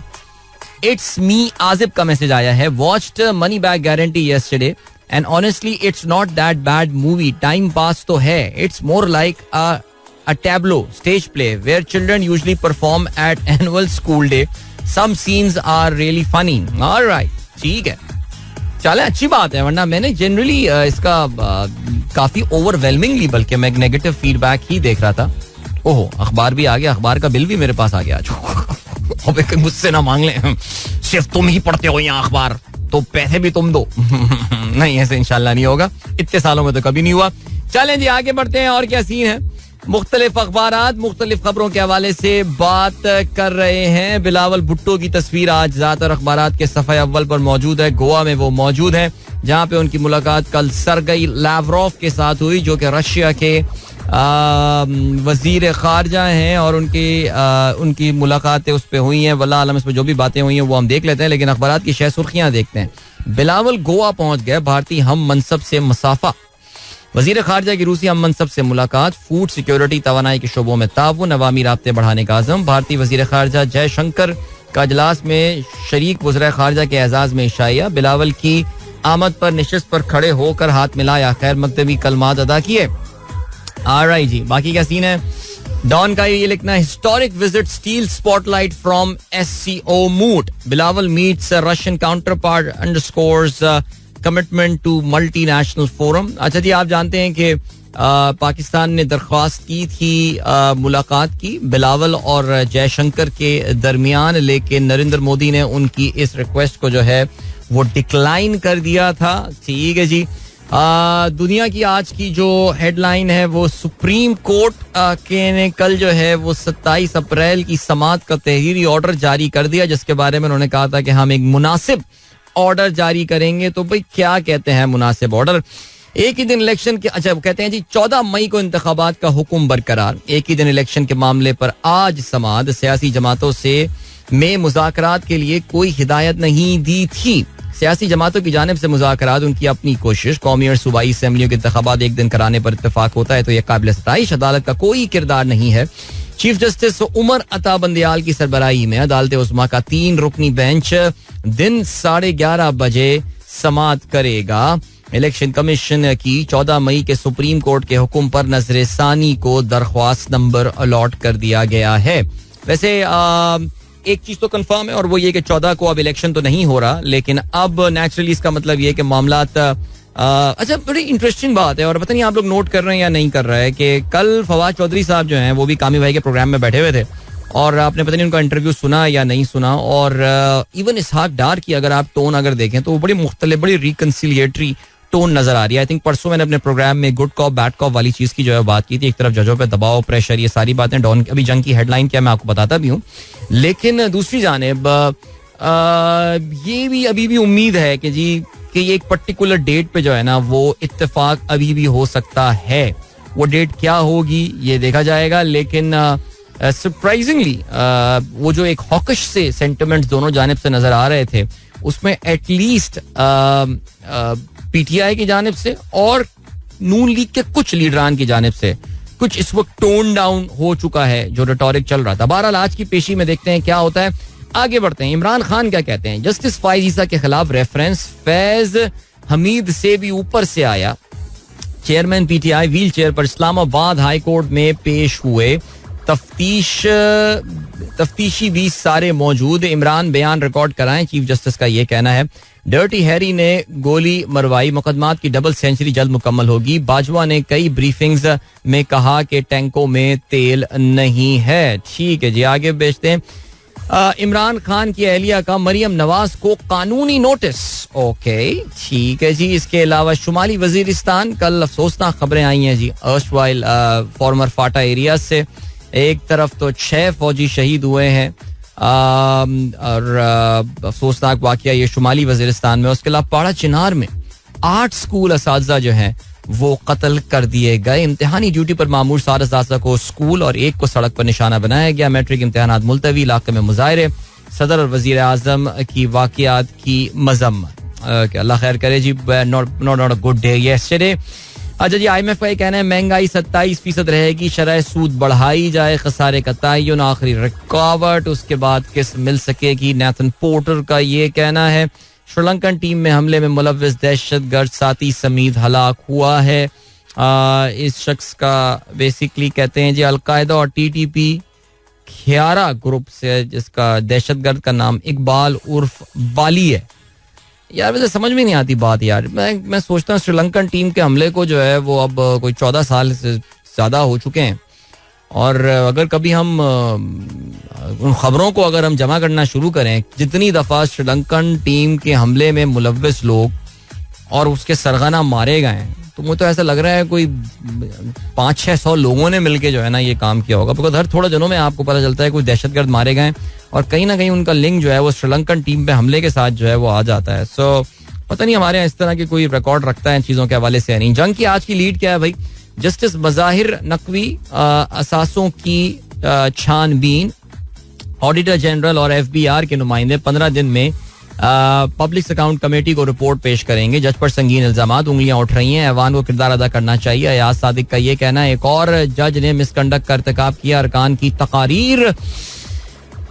इट्स मी आजिब का मैसेज आया है. Watched money back guarantee yesterday and honestly it's not that bad movie. Time pass तो है. It's more like a tableau stage play where children usually perform at annual school day. Some scenes are really funny. All right, ठीक है, चले, अच्छी बात है. वरना मैंने जनरली इसका काफी ओवरवेलमिंगली, बल्कि मैं नेगेटिव फीडबैक ही देख रहा था. ओहो, अखबार भी आ गया, अखबार का बिल भी मेरे पास आ गया. मुझसे ना मांग ले, सिर्फ तुम ही पढ़ते हो यहाँ अखबार, तो पैसे भी तुम दो. नहीं, ऐसे इंशाल्लाह नहीं होगा. इतने सालों में तो कभी नहीं हुआ. चलें जी, आगे बढ़ते हैं. और क्या सीन है? मुख्तलिफ अखबारात मुख्तलिफ खबरों के हवाले से बात कर रहे हैं. बिलावल भुट्टो की तस्वीर आज ज़्यादातर अखबारात के सफ़े अव्वल पर मौजूद है. गोवा में वो मौजूद है, जहाँ पे उनकी मुलाकात कल सरगई लावरोव के साथ हुई, जो कि रशिया के वजीर खारजा हैं, और उनकी मुलाकातें उस पर हुई हैं. वल्लाह आलम, इस पर जो भी बातें हुई हैं वो हम देख लेते हैं, लेकिन अखबारात की शह सुर्खियाँ देखते हैं. बिलावल गोवा पहुंच गए, भारतीय हम मनसब से मुसाफा. वजीर खारजा की रूसी हम मनसब से मुलाकात. फूड सिक्योरिटी, तवानाई के शोबों में ताउन, अवामी राब्ते बढ़ाने का आज़म. भारतीय वजीर खारजा जयशंकर का इजलास में शरीक वज़ीर खारजा के एजाज में इशाया. बिलावल की आमद पर निशिस्त पर खड़े होकर हाथ मिलाया, खैर मकतबी कलमात अदा किए. ऑलराइट जी, बाकी क्या सीन है? डॉन का ये लिखना है, historic visit steal spotlight from SCO moot. Bilawal meets Russian counterpart, underscores commitment to multinational forum. अच्छा जी, आप जानते हैं कि पाकिस्तान ने दरख्वास्त की थी मुलाकात की बिलावल और जयशंकर के दरमियान, लेकिन नरेंद्र मोदी ने उनकी इस रिक्वेस्ट को जो है वो डिक्लाइन कर दिया था. ठीक है जी. दुनिया की आज की जो हेडलाइन है वो सुप्रीम कोर्ट के ने कल जो है वो 27 अप्रैल की समाअत का तहरीरी ऑर्डर जारी कर दिया, जिसके बारे में उन्होंने कहा था कि हम एक मुनासिब ऑर्डर जारी करेंगे. तो भाई क्या कहते हैं मुनासिब ऑर्डर? एक ही दिन इलेक्शन के, अच्छा कहते हैं जी 14 मई को इंतखाबात का हुक्म बरकरार. एक ही दिन इलेक्शन के मामले पर आज समाअत सियासी जमातों से में मुज़ाकरात के लिए कोई हिदायत नहीं दी थी. सियासी जमातों की जानिब से मुज़ाकरात उनकी अपनी कोशिश. कौमी और सूबाई असेंबलियों के इंतखाबात एक दिन कराने पर इत्तेफाक होता है तो यह काबिल सताइश. अदालत का कोई किरदार नहीं है. चीफ जस्टिस उमर अता बंदियाल की सरबराही में अदालत उस्मा का 3 रुकनी बेंच दिन 11:30 बजे समाअत करेगा. इलेक्शन कमीशन की 14 मई के सुप्रीम कोर्ट के हुक्म पर नजर सानी को दरख्वास्त नंबर अलॉट कर दिया गया है. वैसे एक चीज तो कंफर्म है और वो ये कि 14 को अब इलेक्शन तो नहीं हो रहा, लेकिन अब नेचुरली इसका मतलब ये कि मामलात अच्छा बड़ी इंटरेस्टिंग बात है और पता नहीं आप लोग नोट कर रहे हैं या नहीं कर रहे हैं कि कल फवाद चौधरी साहब जो हैं वो भी कामी भाई के प्रोग्राम में बैठे हुए थे और आपने पता नहीं उनका इंटरव्यू सुना या नहीं सुना. और इवन इसहाक डार की अगर आप टोन अगर देखें तो वो बड़ी मुख्तलिफ बड़ी रिकन्सिलिएटरी टोन नजर आ रही है. आई थिंक परसों मैंने अपने प्रोग्राम में गुड कॉप बैड कॉप वाली चीज की जो है बात की थी. एक तरफ जजों पे दबाव प्रेशर ये सारी बातें, डॉन अभी जंग की हेडलाइन क्या मैं आपको बताता भी हूँ, लेकिन दूसरी जानिब ये भी अभी भी उम्मीद है कि जी कि ये एक पर्टिकुलर डेट पे जो है ना वो इत्तेफाक अभी भी हो सकता है. वो डेट क्या होगी ये देखा जाएगा, लेकिन सरप्राइजिंगली वो जो एक हॉकिश से सेंटिमेंट्स दोनों जानिब से नजर आ रहे थे उसमें एटलीस्ट पीटीआई की जानिब से और नून लीग के कुछ लीडरान की जानिब से कुछ इस वक्त टोन डाउन हो चुका है जो रिटोरिक चल रहा था. बहरहाल आज की पेशी में देखते हैं क्या होता है. आगे बढ़ते हैं. इमरान खान क्या कहते हैं? जस्टिस फाइज ईसा के खिलाफ रेफरेंस फैज हमीद से भी ऊपर से आया. चेयरमैन पीटीआई व्हील चेयर पर इस्लामाबाद हाई कोर्ट में पेश हुए. तफ्तीशी भी सारे मौजूद. इमरान बयान रिकॉर्ड कराएं, चीफ जस्टिस का ये कहना है. डर्टी हैरी ने गोली मरवाई. मुकदमात की डबल सेंचुरी जल्द मुकम्मल होगी. बाजवा ने कई ब्रीफिंग्स में कहा कि टैंकों में तेल नहीं है. ठीक है जी, आगे भेजते हैं. इमरान खान की अहलिया का मरियम नवाज को कानूनी नोटिस. ओके ठीक है जी. इसके अलावा शुमाली वजीरिस्तान कल अफसोसनाक खबरें आई हैं जी अर्स्टवाइल फॉर्मर फाटा एरिया से. एक तरफ तो 6 फौजी शहीद हुए हैं और अफसोसनाक वाकया ये शुमाली वजीरिस्तान में. उसके अलावा पाड़ा चिनार में 8 स्कूल असातिज़ा जो हैं वो कत्ल कर दिए गए. इम्तिहानी ड्यूटी पर मामूर 7 असातिज़ा को स्कूल और 1 को सड़क पर निशाना बनाया गया. मैट्रिक इम्तिहानात मुलतवी. इलाके में मुजाहरे. सदर और वजीर आजम की वाकयात की मजम्मत. अल्लाह खैर करे जी. Not a good day yesterday. अच्छा जी, IMF का ये कहना है महंगाई 27% रहेगी. शरह सूद बढ़ाई जाए. खसारे का तयन आखिरी रुकावट. उसके बाद किस मिल सकेगी. नेथन पोर्टर का ये कहना है. श्रीलंकन टीम में हमले में मुलव्विस दहशतगर्द साथी समीद हलाक हुआ है. इस शख्स का बेसिकली कहते हैं जी अलकायदा और TTP खियारा ग्रुप से, जिसका दहशतगर्द का नाम इकबाल उर्फ बाली है. यार वैसे समझ में नहीं आती बात यार. मैं सोचता हूँ श्रीलंकन टीम के हमले को जो है वो अब कोई 14 साल से ज़्यादा हो चुके हैं और अगर कभी हम उन खबरों को अगर हम जमा करना शुरू करें जितनी दफ़ा श्रीलंकन टीम के हमले में मुलव्विस लोग और उसके सरगना मारे गए हैं तो मुझे तो ऐसा लग रहा है कोई 500-600 लोगों ने मिलके जो है ना ये काम किया होगा. बिकॉज हर थोड़े दिनों में आपको पता चलता है कोई दहशतगर्द मारे गए और कहीं ना कहीं उनका लिंक जो है वो श्रीलंकन टीम पे हमले के साथ जो है वो आ जाता है. सो पता नहीं हमारे यहाँ इस तरह की कोई रिकॉर्ड रखता है चीज़ों के हवाले से नहीं. जंग की आज की लीड क्या है भाई? जस्टिस मज़ाहिर नकवी असासों की छानबीन. ऑडिटर जनरल और FBR के नुमाइंदे 15 दिन में पब्लिक अकाउंट कमेटी को रिपोर्ट पेश करेंगे. जज पर संगीन इल्जामात. उंगलियां उठ रही हैं. ऐवान को किरदार अदा करना चाहिए. अयाज सादिक का ये कहना है. एक और जज ने मिसकंडक्ट का इर्तिकाब किया. अरकान की तकारीर.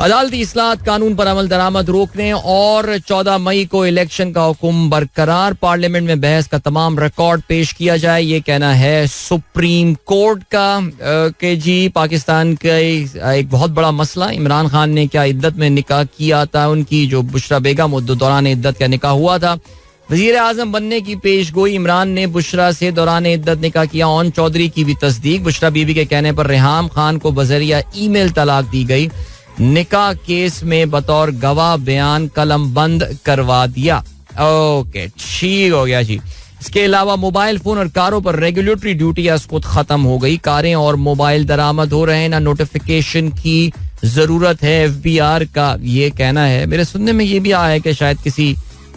अदालती इस्लाहत कानून पर अमल दरामद रोकने और 14 मई को इलेक्शन का हुक्म बरकरार. पार्लियामेंट में बहस का तमाम रिकॉर्ड पेश किया जाए. ये कहना है सुप्रीम कोर्ट का. के जी पाकिस्तान का एक बहुत बड़ा मसला. इमरान खान ने क्या इद्दत में निकाह किया था? उनकी जो बुशरा बेगम दौरान इद्दत का निकाह हुआ था वजीर आजम बनने की पेशगोई, इमरान ने बुशरा से दौरान इद्दत निकाह किया। ओन चौधरी की भी तस्दीक, बुशरा बीबी के कहने पर रेहाम खान को बजरिया ईमेल तलाक दी गई। निकाह केस में बतौर गवाह बयान कलम बंद करवा दिया। ओके, ठीक हो गया जी। इसके अलावा मोबाइल फोन और कारों पर रेगुलेटरी ड्यूटी खुद खत्म हो गई। कारें और मोबाइल दरामद हो रहे हैं, ना नोटिफिकेशन की जरूरत है। FBI का ये कहना है। मेरे सुनने में ये भी आया है कि शायद किसी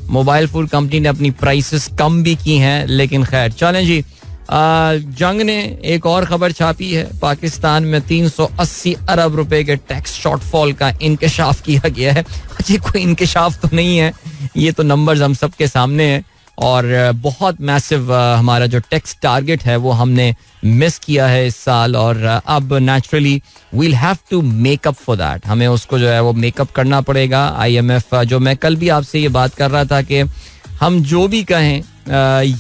मोबाइल फोन कंपनी ने अपनी प्राइसेस कम भी की हैं, लेकिन खैर चलें जी। जंग ने एक और खबर छापी है। पाकिस्तान में 380 अरब रुपए के टैक्स शॉर्टफॉल का इंकशाफ किया गया है। अच्छा, कोई इंकशाफ तो नहीं है, ये तो नंबर्स हम सबके सामने हैं और बहुत मैसिव हमारा जो टैक्स टारगेट है वो हमने मिस किया है इस साल और अब naturally we'll have to make up for that. हमें उसको जो है वो मेकअप करना पड़ेगा। IMF, जो मैं कल भी आपसे ये बात कर रहा था कि हम जो भी कहें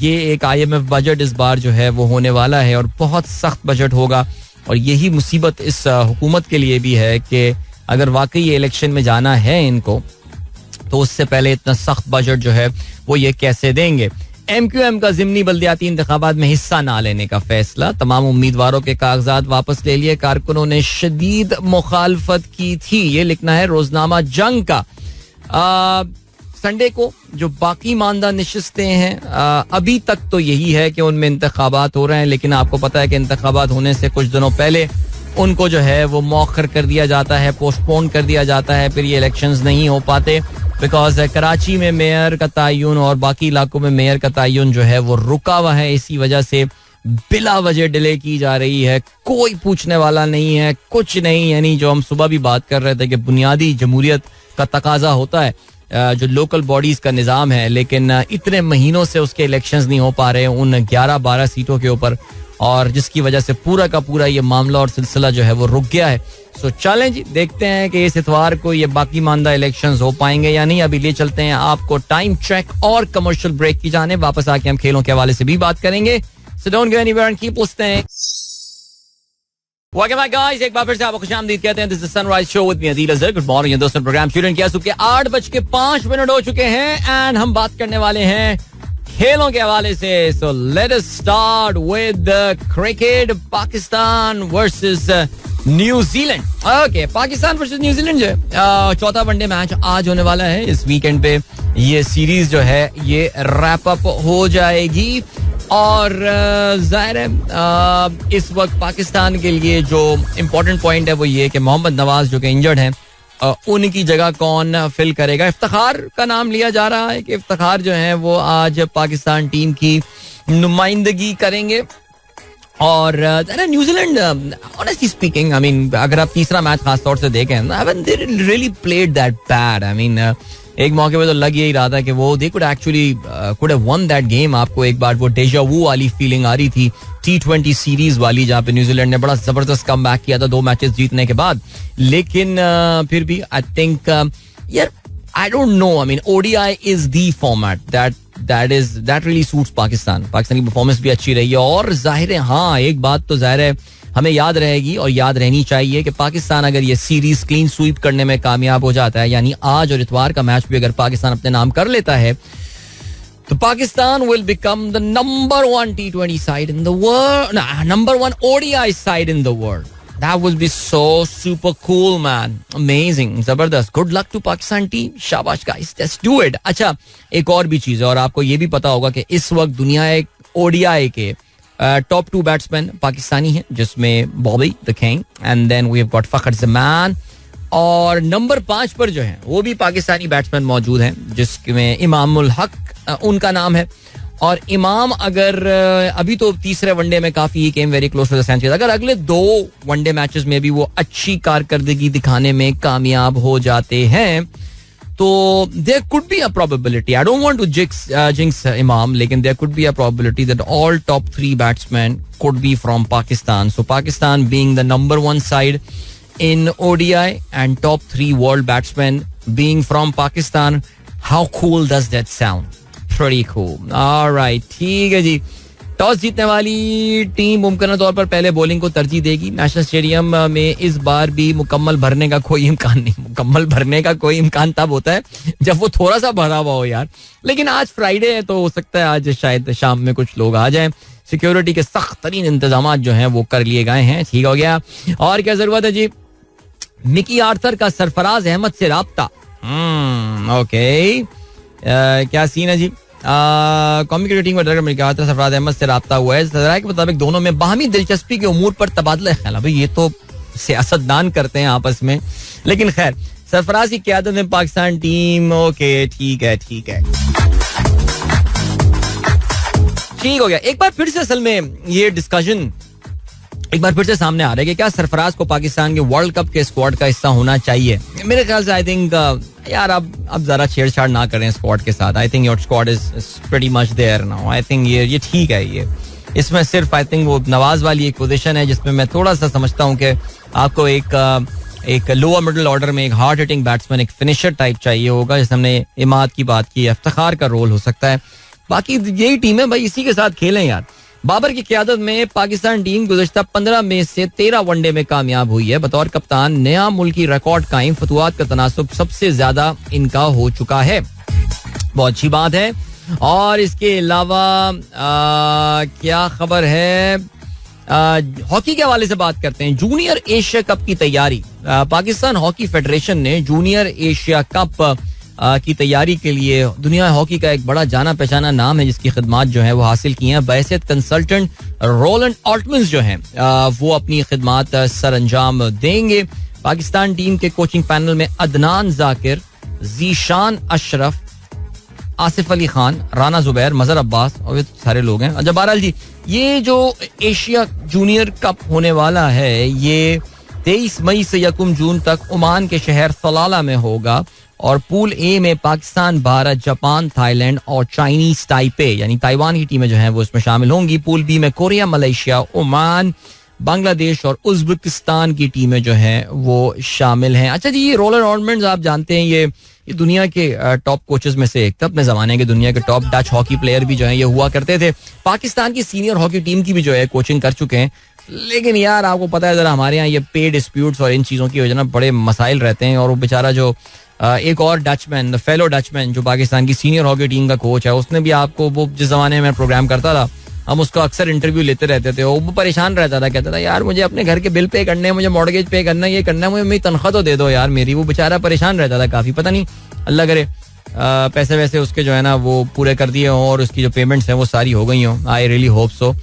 ये एक IMF बजट इस बार जो है वो होने वाला है और बहुत सख्त बजट होगा। और यही मुसीबत इस हुकूमत के लिए भी है कि अगर वाकई ये इलेक्शन में जाना है इनको, तो उससे पहले इतना सख्त बजट जो है वो ये कैसे देंगे। MQM का ज़िमनी बल्दियाती इंतखाबात में हिस्सा ना लेने का फैसला। तमाम उम्मीदवारों के कागजात वापस ले लिए। कारकुनों ने शदीद मुखालफत की थी। ये लिखना है रोजनामा जंग का। संडे को जो बाकी मानदा नशिस्तें हैं, अभी तक तो यही है कि उनमें इंतखाबात हो रहे हैं, लेकिन आपको पता है कि इंतखाबात होने से कुछ दिनों पहले उनको जो है वो मौखर कर दिया जाता है, पोस्टपोन कर दिया जाता है, फिर ये इलेक्शंस नहीं हो पाते। बिकॉज कराची में मेयर का तयन और बाकी इलाकों में मेयर का तयन जो है वो रुका हुआ है। इसी वजह से बिला वजह डिले की जा रही है। कोई पूछने वाला नहीं है, कुछ नहीं। यानी जो हम सुबह भी बात कर रहे थे कि बुनियादी जमहूरियत का तकाजा होता है जो लोकल बॉडीज का निज़ाम है, लेकिन इतने महीनों से उसके इलेक्शंस नहीं हो पा रहे उन 11-12 सीटों के ऊपर, और जिसकी वजह से पूरा का पूरा ये मामला और सिलसिला जो है वो रुक गया है। सो चलें जी, देखते हैं कि इस इतवार को ये बाकी मानदा इलेक्शंस हो पाएंगे या नहीं। अभी ले चलते हैं आपको टाइम चेक और कमर्शियल ब्रेक की जाने। वापस आके हम खेलों के हवाले से भी बात करेंगे। सो don't go anywhere and keep listening. Welcome back guys, एक बार फिर से आपको खुशामदीद कहते हैं। This is sunrise show with me Adeel Azhar. Good morning दोस्तों। प्रोग्राम शुरू किया सुबह के 8:05 हो चुके हैं एंड हम बात करने वाले हैं खेलों के हवाले से। So let us start with cricket. Pakistan versus New Zealand. Okay, Pakistan versus New Zealand जो है चौथा वनडे मैच आज होने वाला है। इस वीकेंड पे ये सीरीज जो है ये रैप अप हो जाएगी और जाहिर है इस वक्त पाकिस्तान के लिए जो इम्पोर्टेंट पॉइंट है वो ये कि मोहम्मद नवाज जो कि इंजर्ड हैं, उनकी जगह कौन फिल करेगा। इफ्तिखार का नाम लिया जा रहा है कि इफ्तिखार जो है वो आज पाकिस्तान टीम की नुमाइंदगी करेंगे। और New Zealand honestly speaking, I mean अगर आप तीसरा मैच खास तौर से देखें, they really played that bad. I mean एक मौके पे तो लग यही रहा था कि वो they could actually could have one that game. आपको एक बार वो डेजा वू वाली फीलिंग आ रही थी T20 सीरीज वाली, जहाँ पे न्यूजीलैंड ने बड़ा जबरदस्त कमबैक किया था 2 मैचेस जीतने के बाद। लेकिन फिर भी आई थिंक यार I don't know, I mean ODI is the format that really suits Pakistan. Pakistan की परफॉर्मेंस भी अच्छी रही है और जाहिर है, हाँ एक बात तो जाहिर है हमें याद रहेगी और याद रहनी चाहिए कि पाकिस्तान अगर ये सीरीज क्लीन स्वीप करने में कामयाब हो जाता है, यानी आज और इतवार का मैच भी अगर पाकिस्तान अपने नाम कर लेता है, तो Pakistan will become the number 1 T20 side in the world, number 1 ODI side in the world. That would be so super cool, man. Amazing, जबरदस्त. Good luck to Pakistan team. शाबाश guys, let's do it. अच्छा, एक और भी चीज है और आपको ये भी पता होगा कि इस वक्त दुनिया एक ODI के टॉप 2 बैट्समैन पाकिस्तानी हैं, जिसमें Bobby the king and then we have got Fakhar Zaman, और नंबर 5 पर जो है वो भी पाकिस्तानी बैट्समैन मौजूद हैं, जिसमें इमामुल हक उनका नाम है. और इमाम अगर अभी तो तीसरे वनडे में काफी came very close to the century, अगर अगले 2 वनडे मैचेस में भी वो अच्छी कारकर्दगी दिखाने में कामयाब हो जाते हैं तो there could be a probability, I don't want to jinx Imam, लेकिन there could be a probability that all top 3 batsman could be from Pakistan. So Pakistan being the number 1 side in ODI and top 3 world batsmen being from Pakistan. How cool does that sound? Pretty cool. All right, ठीक है जी. Toss जीतने वाली team मुमकिन तौर पर पहले bowling को तरजीह देगी. नेशनल स्टेडियम में इस बार भी मुकम्मल भरने का कोई इम्कान नहीं. मुकम्मल भरने का कोई इम्कान तब होता है जब वो थोड़ा सा भरा हुआ हो यार. लेकिन आज फ्राइडे है तो हो सकता है आज शायद शाम में कुछ लोग आ जाएं. सिक्योरिटी के सख्त तरीन इंतजाम जो हैं वो कर लिए गए हैं. ठीक हो गया. और क्या जरूरत है जी. मिकी आर्थर का सरफराज अहमद से राब्ता. ओके, क्या सीन है जी. कॉमिक रेटिंग में मिकी आर्थर सरफराज अहमद से राब्ता हुआ है. जरा के मुताबिक दोनों में बाहमी दिलचस्पी के उमूर पर तबादला ख्याल. भाई ये तो सियासतदान करते हैं आपस में. लेकिन खैर, सरफराज की क़यादत में पाकिस्तान टीम. ओके, ठीक है ठीक हो गया. एक बार फिर से असल में ये डिस्कशन एक बार फिर से सामने आ रहा है कि क्या सरफराज को पाकिस्तान के वर्ल्ड कप के स्क्वाड का हिस्सा होना चाहिए. मेरे ख्याल से आई थिंक यार अब जरा छेड़छाड़ ना करें स्क्वाड के साथ. I think your squad is pretty much there now. I think ये ठीक है. ये इसमें सिर्फ आई थिंक वो नवाज वाली एक पोजीशन है जिसमें मैं थोड़ा सा समझता हूँ कि आपको एक लोअर मिडिल ऑर्डर में एक हार्ड हिटिंग बैट्समैन, एक फिनिशर टाइप चाहिए होगा. जैसे हमने इमाद की बात की, इफ्तिखार का रोल हो सकता है. बाकी यही टीम है भाई, इसी के साथ खेलें यार. बाबर की क़यादत में पाकिस्तान टीम गुज़श्ता 15 में से 13 वनडे में कामयाब हुई है. बतौर कप्तान नया मुल्की रिकॉर्ड कायम. फतवात का तनासुब सबसे ज्यादा इनका हो चुका है. बहुत अच्छी बात है. और इसके अलावा क्या खबर है. हॉकी के हवाले से बात करते हैं. जूनियर एशिया कप की तैयारी. पाकिस्तान हॉकी फेडरेशन ने जूनियर एशिया कप की तैयारी के लिए दुनिया हॉकी का एक बड़ा जाना पहचाना नाम है जिसकी खिदमात जो है वो हासिल की हैं. बहैसियत कंसल्टेंट रोलैंड ऑल्टमन्स जो हैं वो अपनी खिदमात सर अंजाम देंगे. पाकिस्तान टीम के कोचिंग पैनल में अदनान जाकिर, जीशान अशरफ, आसिफ अली खान, राना जुबैर, मजहर अब्बास और सारे लोग हैं. अच्छा, बहरहाल जी, ये जो एशिया जूनियर कप होने वाला है ये 23 मई से 1 जून तक ओमान के शहर सलाला में होगा. और पूल ए में पाकिस्तान, भारत, जापान, थाईलैंड और चाइनीज ताइपे यानी ताइवान की टीमें जो हैं वो इसमें शामिल होंगी. पूल बी में कोरिया, मलेशिया, ओमान, बांग्लादेश और उज्बेकिस्तान की टीमें जो हैं वो शामिल हैं. अच्छा जी, ये रोलैंड ऑल्टमन्स आप जानते हैं ये दुनिया के टॉप कोचेस में से एक था. अपने जमाने के दुनिया के टॉप डच हॉकी प्लेयर भी जो है ये हुआ करते थे. पाकिस्तान की सीनियर हॉकी टीम की भी जो है कोचिंग कर चुके हैं. लेकिन यार आपको पता है जरा हमारे यहाँ ये पे डिस्प्यूट्स और इन चीज़ों की वजह ना बड़े मसाइल रहते हैं. और वो बेचारा जो एक और डचमैन, फेलो डचमैन जो पाकिस्तान की सीनियर हॉकी टीम का कोच है, उसने भी आपको, वो जिस जमाने में मैं प्रोग्राम करता था हम उसको अक्सर इंटरव्यू लेते रहते थे. वो परेशान रहता था, कहता था यार मुझे अपने घर के बिल पे करने हैं, मुझे मॉर्गेज पे करना है, ये करना है, मुझे मेरी तनख्वाह तो दे दो यार मेरी. वो बेचारा परेशान रहता था काफ़ी. पता नहीं, अल्लाह करे पैसे वैसे उसके जो है ना वो पूरे कर दिए हों और उसकी जो पेमेंट्स हैं वो सारी हो गई हों. I really hope so.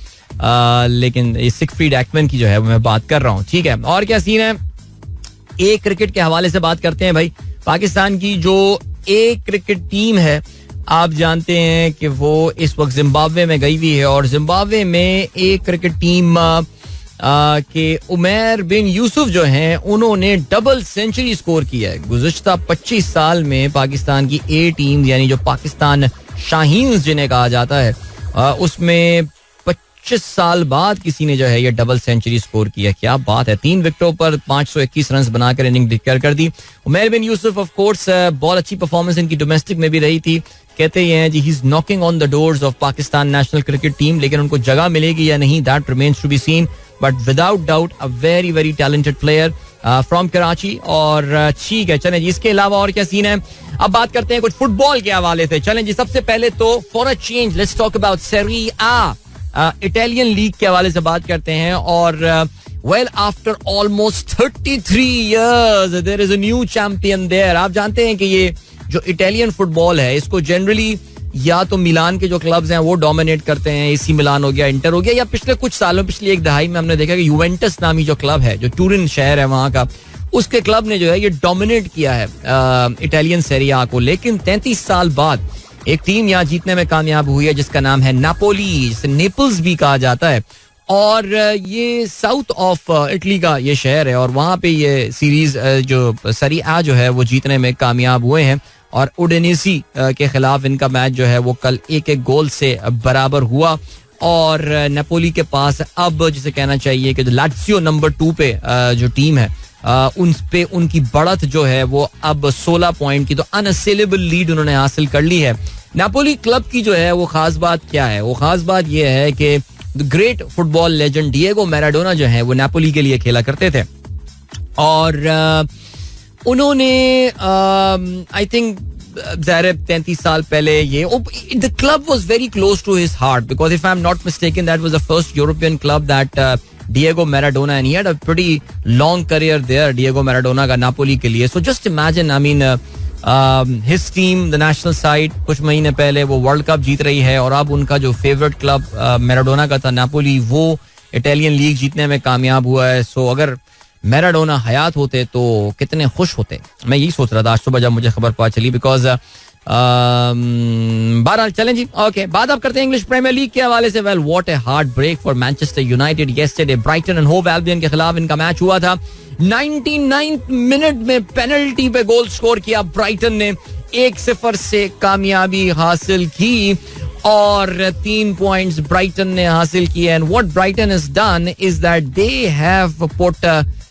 लेकिन ये सिगफ्रीड एक्मैन की जो है मैं बात कर रहा हूँ. ठीक है, और क्या सीन है. एक क्रिकेट के हवाले से बात करते हैं भाई. पाकिस्तान की जो एक क्रिकेट टीम है आप जानते हैं कि वो इस वक्त जिम्बाब्वे में गई हुई है. और जिम्बाब्वे में एक क्रिकेट टीम के उमैर बिन यूसुफ जो हैं उन्होंने डबल सेंचुरी स्कोर किया है. गुज़श्ता 25 साल में पाकिस्तान की ए टीम यानी जो पाकिस्तान शाहीन्स जिन्हें कहा जाता है उसमें 25 साल बाद किसी ने जो है ये डबल सेंचुरी स्कोर किया. क्या बात है. 3 विकेटों पर 521 रन बनाकर इनिंग डिक्लेयर कर दी. उमैर बिन यूसुफ ऑफ कोर्स बहुत अच्छी परफॉर्मेंस इनकी डोमेस्टिक में भी रही थी. कहते हैं जी he is knocking on the doors of Pakistan national cricket team. लेकिन उनको जगह मिलेगी या नहीं that remains to be seen. But without doubt a very very talented player from Karachi. और ठीक है, चलें जी, इसके अलावा और क्या सीन है. अब बात करते हैं कुछ फुटबॉल के हवाले से. चलें जी, सबसे पहले तो for a change let's talk about Serie A, Italian league के हवाले से बात करते हैं. और well after almost 33 years there is a new champion there. आप जानते हैं कि ये जो इटालियन फुटबॉल है इसको जनरली या तो मिलान के जो क्लब्स हैं वो डोमिनेट करते हैं. एसी मिलान हो गया, इंटर हो गया, या पिछले कुछ सालों, पिछली एक दहाई में हमने देखा कि यूवेंटस नामी जो क्लब है जो टूरिन शहर है वहाँ का, उसके क्लब ने जो है ये डोमिनेट किया है इटालियन सेरी आ को. लेकिन 33 साल बाद एक टीम यहाँ जीतने में कामयाब हुई है जिसका नाम है नापोली, जिसे नेपल्स भी कहा जाता है. और ये साउथ ऑफ इटली का ये शहर है और वहाँ पे ये सीरीज जो सेरी आ जो है वो जीतने में कामयाब हुए हैं. और उडेनेसी के खिलाफ इनका मैच जो है वो कल 1-1 गोल से बराबर हुआ. और नेपोली के पास अब जिसे कहना चाहिए कि जो लाट्सियो नंबर 2 पे जो टीम है उन पे उनकी बढ़त जो है वो अब 16 पॉइंट की तो अनअसेलेबल लीड उन्होंने हासिल कर ली है. नापोली क्लब की जो है वो खास बात क्या है? वो खास बात ये है कि the great football legend Diego Maradona जो है वो नापोली के लिए खेला करते थे और उन्होंने आई थिंक 33 साल पहले ये the club was very close to his heart because if I am not mistaken that was the first European club that Diego Maradona and he had a pretty long career there. Diego Maradona का Napoli के लिए. So just imagine, I mean, his team, the national side, कुछ महीने पहले वो world cup जीत रही है और अब उनका जो फेवरेट क्लब मैराडोना का था नापोली वो इटालियन लीग जीतने में कामयाब हुआ है. सो अगर मैराडोना हयात होते तो कितने खुश होते. मैं यही सोच रहा था आज सुबह जब मुझे खबर पता चली बिकॉज बहरहाल चलें जी. ओके, बात अब करते हैं इंग्लिश प्रीमियर लीग के हवाले से. Well, what a heart break for Manchester United. Yesterday Brighton and Hove Albion के खिलाफ इनका मैच हुआ था. 99 मिनट में पेनल्टी पे गोल स्कोर किया ब्राइटन ने. 1-0 से कामयाबी हासिल की और 3 पॉइंट्स ब्राइटन ने हासिल किए. And what Brighton has done is that they have put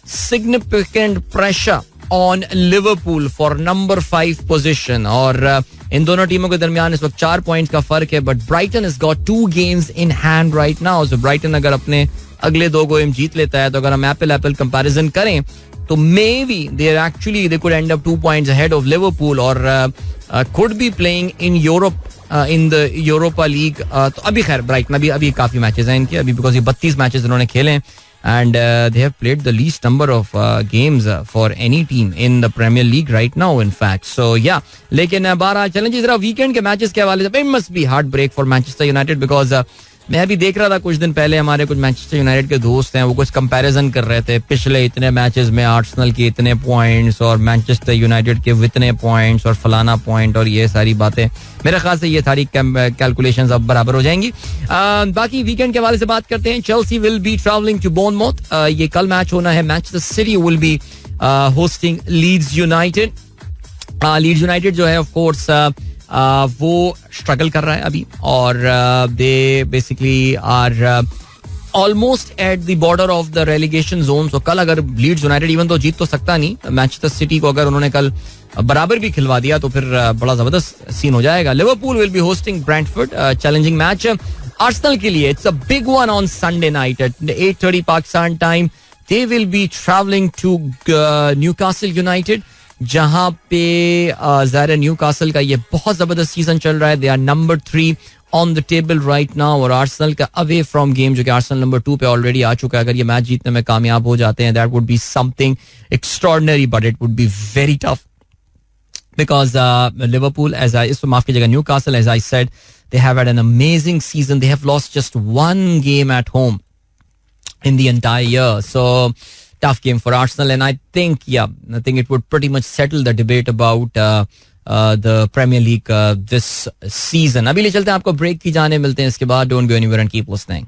significant pressure on Liverpool for number 5 position. और इन दोनों टीमों के दरमियान इस वक्त 4 पॉइंट्स का फर्क है. But Brighton has got 2 games in hand right now. So Brighton अगर अपने अगले 2 गेम जीत लेता है तो अगर हम एप्पल कंपैरिजन करें तो maybe they could end up 2 points ahead of Liverpool और could be playing in Europe in the Europa league. तो अभी खैर ब्राइटन अभी काफी मैचेस हैं इनके अभी बिकॉज ये 32 मैचेस इन्होंने खेले हैं. And they have played the least number of games for any team in the Premier League right now, in fact. So yeah, लेकिन 12 चैलेंज जरा वीकेंड के मैचेस के हवाले से it must be heart break for Manchester United because मैं अभी देख रहा था कुछ दिन पहले हमारे कुछ मैनचेस्टर यूनाइटेड के दोस्त हैं वो कुछ कंपैरिजन कर रहे थे पिछले इतने मैचेस में आर्सेनल के इतने पॉइंट्स और मैनचेस्टर यूनाइटेड के इतने पॉइंट्स और फलाना पॉइंट और ये सारी बातें. मेरे ख्याल से ये सारी कैलकुलेशंस अब बराबर हो जाएंगी. बाकी वीकेंड के हवाले से बात करते हैं. Chelsea will be travelling to Bournemouth. ये कल मैच होना है. Manchester City will be hosting Leeds United. Leeds United जो है ऑफ कोर्स वो स्ट्रगल कर रहा है अभी और they basically are almost at the border of the relegation zone. तो कल अगर लीड्स यूनाइटेड इवन तो जीत तो सकता नहीं मैनचेस्टर सिटी को अगर उन्होंने कल बराबर भी खिलवा दिया तो फिर बड़ा जबरदस्त सीन हो जाएगा. Liverpool will be hosting Brentford. Challenging match Arsenal के लिए. It's a big one on Sunday night at 8:30 Pakistan time. They will be travelling to Newcastle United जहां पे ज़ाहिर न्यूकासल का ये बहुत जबरदस्त सीजन चल रहा है. They are number 3 on the table right now और आर्सेनल का अवे फ्रॉम गेम जो कि आर्सेनल नंबर 2 पे ऑलरेडी आ चुका है. अगर ये मैच जीतने में कामयाब हो जाते हैं that would be something extraordinary but it would be very tough because Liverpool माफ कीजिएगा Newcastle as I said they have had an amazing season. They have lost just 1 game at home in the entire year. So tough game for Arsenal and I think it would pretty much settle the debate about the Premier League this season. अभी ले चलते हैं आपको break की जाने मिलते हैं इसके बाद. Don't go anywhere and keep listening.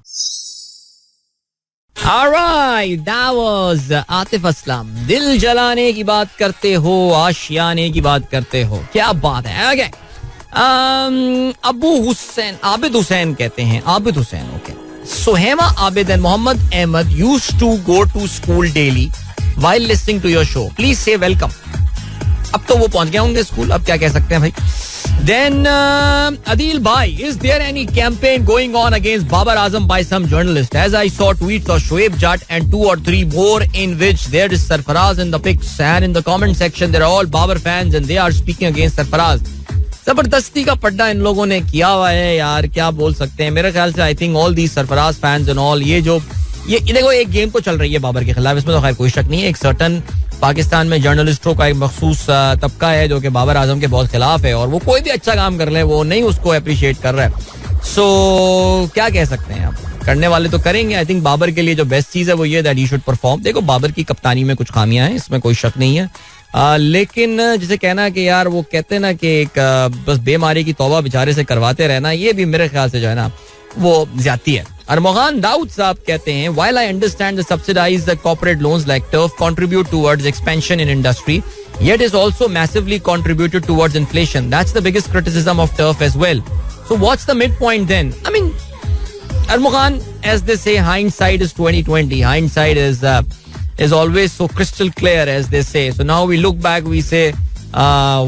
Alright, that was Atif Aslam. दिल जलाने की बात करते हो आशियाने की बात करते हो क्या बात है. Okay. आबिद हुसैन कहते हैं. Abid Hussain okay. Suhaima Abid and Muhammad Ahmed used to go to school daily while listening to your show. Please say welcome. अब तो वो पहुंच गए होंगे स्कूल. अब क्या कह सकते हैं भाई. Then Adil bhai, is there any campaign going on against Babar Azam by some journalist? As I saw tweets of Shoaib Jatt and 2 or 3 more in which there is Sarfaraz in the pics and in the comment section there are all Babar fans and they are speaking against Sarfaraz. जबरदस्ती का पड्डा इन लोगों ने किया हुआ है यार. क्या बोल सकते हैं. मेरे ख्याल से I think all the Sarfaraz fans and all ये देखो एक गेम तो चल रही है बाबर के खिलाफ इसमें तो खैर कोई शक नहीं है. एक सर्टन पाकिस्तान में जर्नलिस्टों का एक मखसूस तबका है जो कि बाबर आजम के बहुत खिलाफ है और वो कोई भी अच्छा काम कर ले वो नहीं उसको अप्रिशिएट कर रहा है. सो क्या कह सकते हैं. आप करने वाले तो करेंगे. आई थिंक बाबर के लिए जो बेस्ट चीज है वो ये दैट ही शुड परफॉर्म. देखो बाबर की कप्तानी में कुछ खामियां हैं इसमें कोई शक नहीं है. लेकिन जिसे कहना कि यार वो कहते हैं ना कि एक बस बेमारी की तौबा बेचारे से करवाते रहना ये भी मेरे ख्याल से जो है ना वो ज्यादती है. अरमगान दाऊद साहब कहते हैं while I understand the subsidized corporate loans like turf contribute towards expansion in industry yet is also massively contributed towards inflation. That's the biggest criticism of turf as well. So what's the midpoint then? I mean Armughan, as they say, hindsight is 20/20. Hindsight is is always so crystal clear, as they say. So now we look back, we say,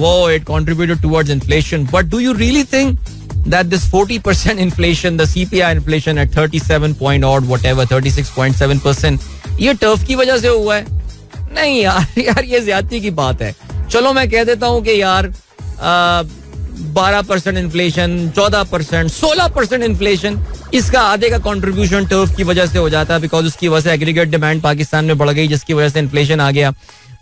whoa, it contributed towards inflation. But do you really think that this 40% inflation, the CPI inflation at 37 point odd whatever, 36.7%, ये turf की वजह से हुआ है? नहीं यार ये ज्यादती की बात है. चलो मैं कह देता हूँ कि यार 12% इन्फ्लेशन, 14%, 16% इन्फ्लेशन, इसका आधे का कंट्रीब्यूशन टर्फ की वजह से हो जाता है, बिकॉज उसकी वजह से एग्रीगेट डिमांड पाकिस्तान में बढ़ गई, जिसकी वजह से इन्फ्लेशन आ गया.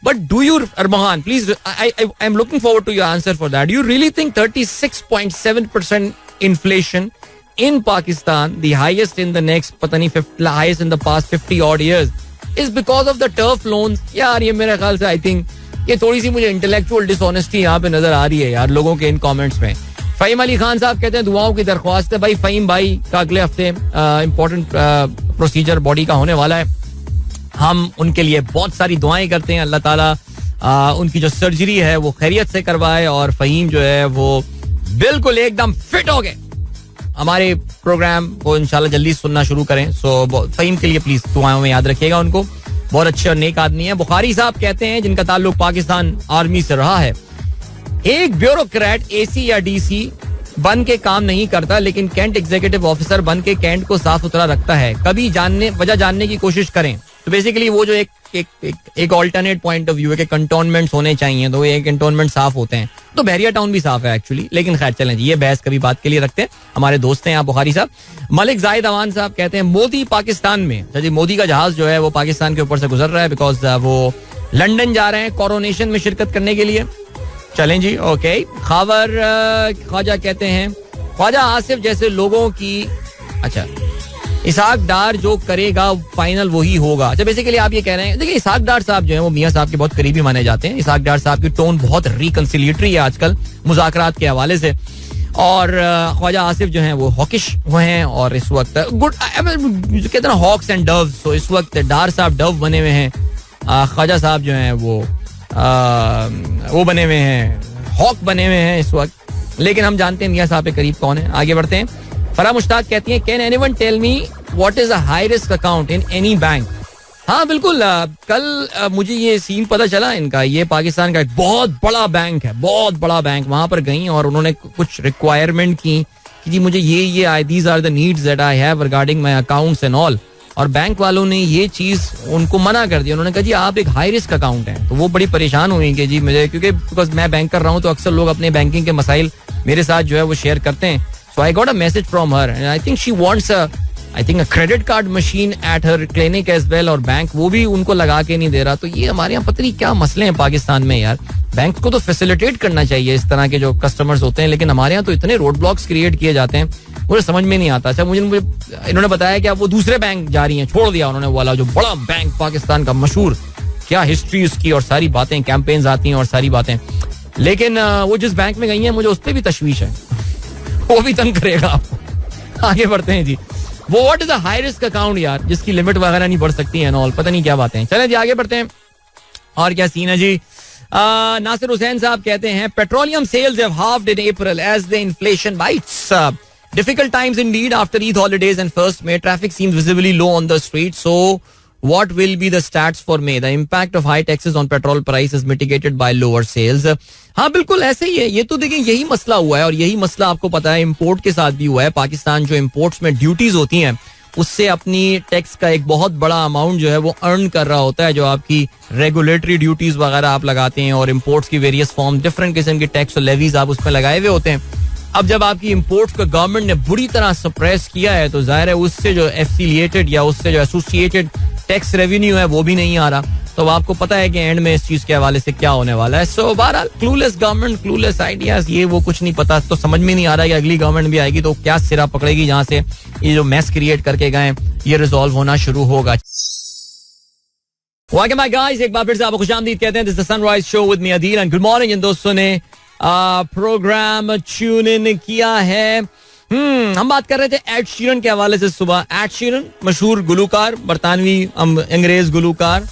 But do you, Armaan please, I am looking forward to your answer for that. You really think 36.7% inflation in Pakistan, the highest in the next, पता नहीं highest in the past 50 odd years, is because of the TERF loans? यार ये मेरे ख्याल से, आई think ये थोड़ी सी मुझे इंटेलेक्चुअल डिसऑनेस्टी यहाँ पे नजर आ रही है यार लोगों के इन कमेंट्स में. फहीम अली खान साहब कहते हैं दुआओं की दरख्वास्त है. भाई फहीम भाई का अगले हफ्ते इंपॉर्टेंट प्रोसीजर बॉडी का होने वाला है. हम उनके लिए बहुत सारी दुआएं करते हैं. अल्लाह ताला उनकी जो सर्जरी है वो खैरियत से करवाए और फहीम जो है वो बिल्कुल एकदम फिट हो गए हमारे प्रोग्राम को इंशाल्लाह जल्दी सुनना शुरू करें. सो फहीम के लिए प्लीज दुआओं में याद रखिएगा उनको. बहुत अच्छे और नेक आदमी है. बुखारी साहब कहते हैं, जिनका ताल्लुक पाकिस्तान आर्मी से रहा है, एक ब्यूरोक्रेट एसी या डीसी बन के काम नहीं करता, लेकिन कैंट एग्जीक्यूटिव ऑफिसर बन के कैंट को साफ सुथरा रखता है. कभी वजह जानने की कोशिश करें. तो बेसिकली वो जो एक ऑल्टरनेट पॉइंट ऑफ व्यू है कि कंटोनमेंट्स होने चाहिए, तो ये कंटोनमेंट साफ होते हैं. तो बहरिया टाउन भी साफ है एक्चुअली, लेकिन खैर चलें जी, ये बहस कभी बात के लिए रखते हैं. हमारे दोस्त हैं यहाँ बुखारी साहब. मलिक जाहिद अवान साहब कहते हैं मोदी पाकिस्तान में, जी मोदी का जहाज जो है वो पाकिस्तान के ऊपर से गुजर रहा है, बिकॉज वो लंदन जा रहे हैं कोरोनेशन में शिरकत करने के लिए. चलें जी, ओके. ख्वाजा कहते हैं ख्वाजा आसिफ जैसे लोगों की, अच्छा, इसहाक डार जो करेगा फाइनल वही होगा. अच्छा, बेसिकली आप ये कह रहे हैं, देखिए इसहाक डार साहब जो है वो मियां साहब के बहुत करीबी माने जाते हैं. इसहाक डार साहब की टोन बहुत रिकंसिलिएटरी है आजकल मुज़ाकरात के हवाले से. और ख्वाजा आसिफ जो हैं वो हॉकिश हुए हैं और इस वक्त गुड कहते हैं ना हॉक्स एंड डव्स. तो इस वक्त डार साहब डव बने हुए हैं, ख्वाजा साहब जो हैं वो बने हुए हैं, हॉक बने हुए हैं इस वक्त. लेकिन हम जानते हैं मियां साहब के करीब कौन है. आगे बढ़ते हैं. फरा मुश्ताक कहती है can anyone tell me what is a high risk account in any bank? हाँ बिल्कुल, कल मुझे ये सीन पता चला इनका. ये पाकिस्तान का एक बहुत बड़ा बैंक है, बहुत बड़ा बैंक. वहां पर गई और उन्होंने कुछ रिक्वायरमेंट की कि जी मुझे ये these are the needs that I have regarding my accounts and all. और बैंक वालों ने ये चीज उनको मना कर दी. उन्होंने कहा जी आप एक हाई रिस्क अकाउंट हैं. तो वो बड़ी परेशान हुई कि जी मुझे, क्योंकि बिकॉज मैं बैंक कर रहा हूँ तो अक्सर लोग अपने बैंकिंग के मसाइल मेरे साथ जो है वो शेयर करते हैं. So I got a message from her and I think she wants a credit card machine at her clinic as well. और बैंक वो भी उनको लगा के नहीं दे रहा. तो ये हमारे यहाँ पता नहीं क्या मसले हैं पाकिस्तान में यार. बैंक को तो फैसिलिटेट करना चाहिए इस तरह के जो कस्टमर्स होते हैं, लेकिन हमारे यहाँ तो इतने रोड ब्लॉक्स क्रिएट किए जाते हैं, मुझे समझ में नहीं आता. अच्छा, मुझे इन्होंने बताया कि अब वो दूसरे बैंक जा रही हैं, छोड़ दिया उन्होंने वाला जो बड़ा बैंक पाकिस्तान का मशहूर, क्या हिस्ट्री उसकी और सारी बातें, कैंपेन्स आती हैं और सारी बातें. लेकिन वो जिस बैंक में गई हैं मुझे उस पर भी तशवीश है, वो भी तंग करेगा आपको. आगे बढ़ते हैं जी. वो what is a high risk account यार, जिसकी लिमिट वगैरह नहीं बढ़ सकती है ऑल, पता नहीं क्या बातें. चलें जी आगे बढ़ते हैं. और क्या सीन है जी. नासिर हुसैन साहब कहते हैं petroleum sales have halved in April as the inflation bites. Difficult times indeed after Eid holidays and 1st May. Traffic seems visibly low on the street. So what will be the stats for May? The impact of high taxes on petrol price is mitigated by lower sales. हाँ बिल्कुल ऐसे ही है. ये तो देखिए यही मसला हुआ है और यही मसला आपको पता है इम्पोर्ट के साथ भी हुआ है. पाकिस्तान जो इम्पोर्ट्स में ड्यूटीज होती हैं उससे अपनी टैक्स का एक बहुत बड़ा अमाउंट जो है वो अर्न कर रहा होता है, जो आपकी रेगुलेटरी ड्यूटीज वगैरह आप लगाते हैं और इम्पोर्ट्स की वेरियस फॉर्म, डिफरेंट किस्म के टैक्स और लेवीज आप उसमें लगाए हुए होते हैं. अब जब आपकी इम्पोर्ट्स को गवर्नमेंट ने बुरी तरह सप्रेस किया है तो जाहिर है उससे जो एफिलिएटेड या उससे जो एसोसिएटेड टैक्स रेवेन्यू है वो भी नहीं आ रहा. तो आपको पता है कि एंड में इस चीज के हवाले से क्या होने वाला है. सो बहरहाल क्लूलेस गवर्नमेंट, क्लूलेस आइडियाज, ये वो कुछ नहीं पता. तो समझ में नहीं आ रहा कि अगली गवर्नमेंट भी आएगी तो क्या सिरा पकड़ेगी, जहां से ये जो मैस क्रिएट करके गए ये रिजॉल्व होना शुरू होगा. वेलकम बैक गाइस, एक बार फिर से आपको खुशामदीद कहते हैं. This is the sunrise show with me Adeel and good morning. इन दोस्तों ने प्रोग्राम ट्यून इन किया है. हम बात कर रहे थे एड शीरन के हवाले से सुबह. एड शीरन मशहूर गुलूकार, बरतानवी अंग्रेज गुलूकार.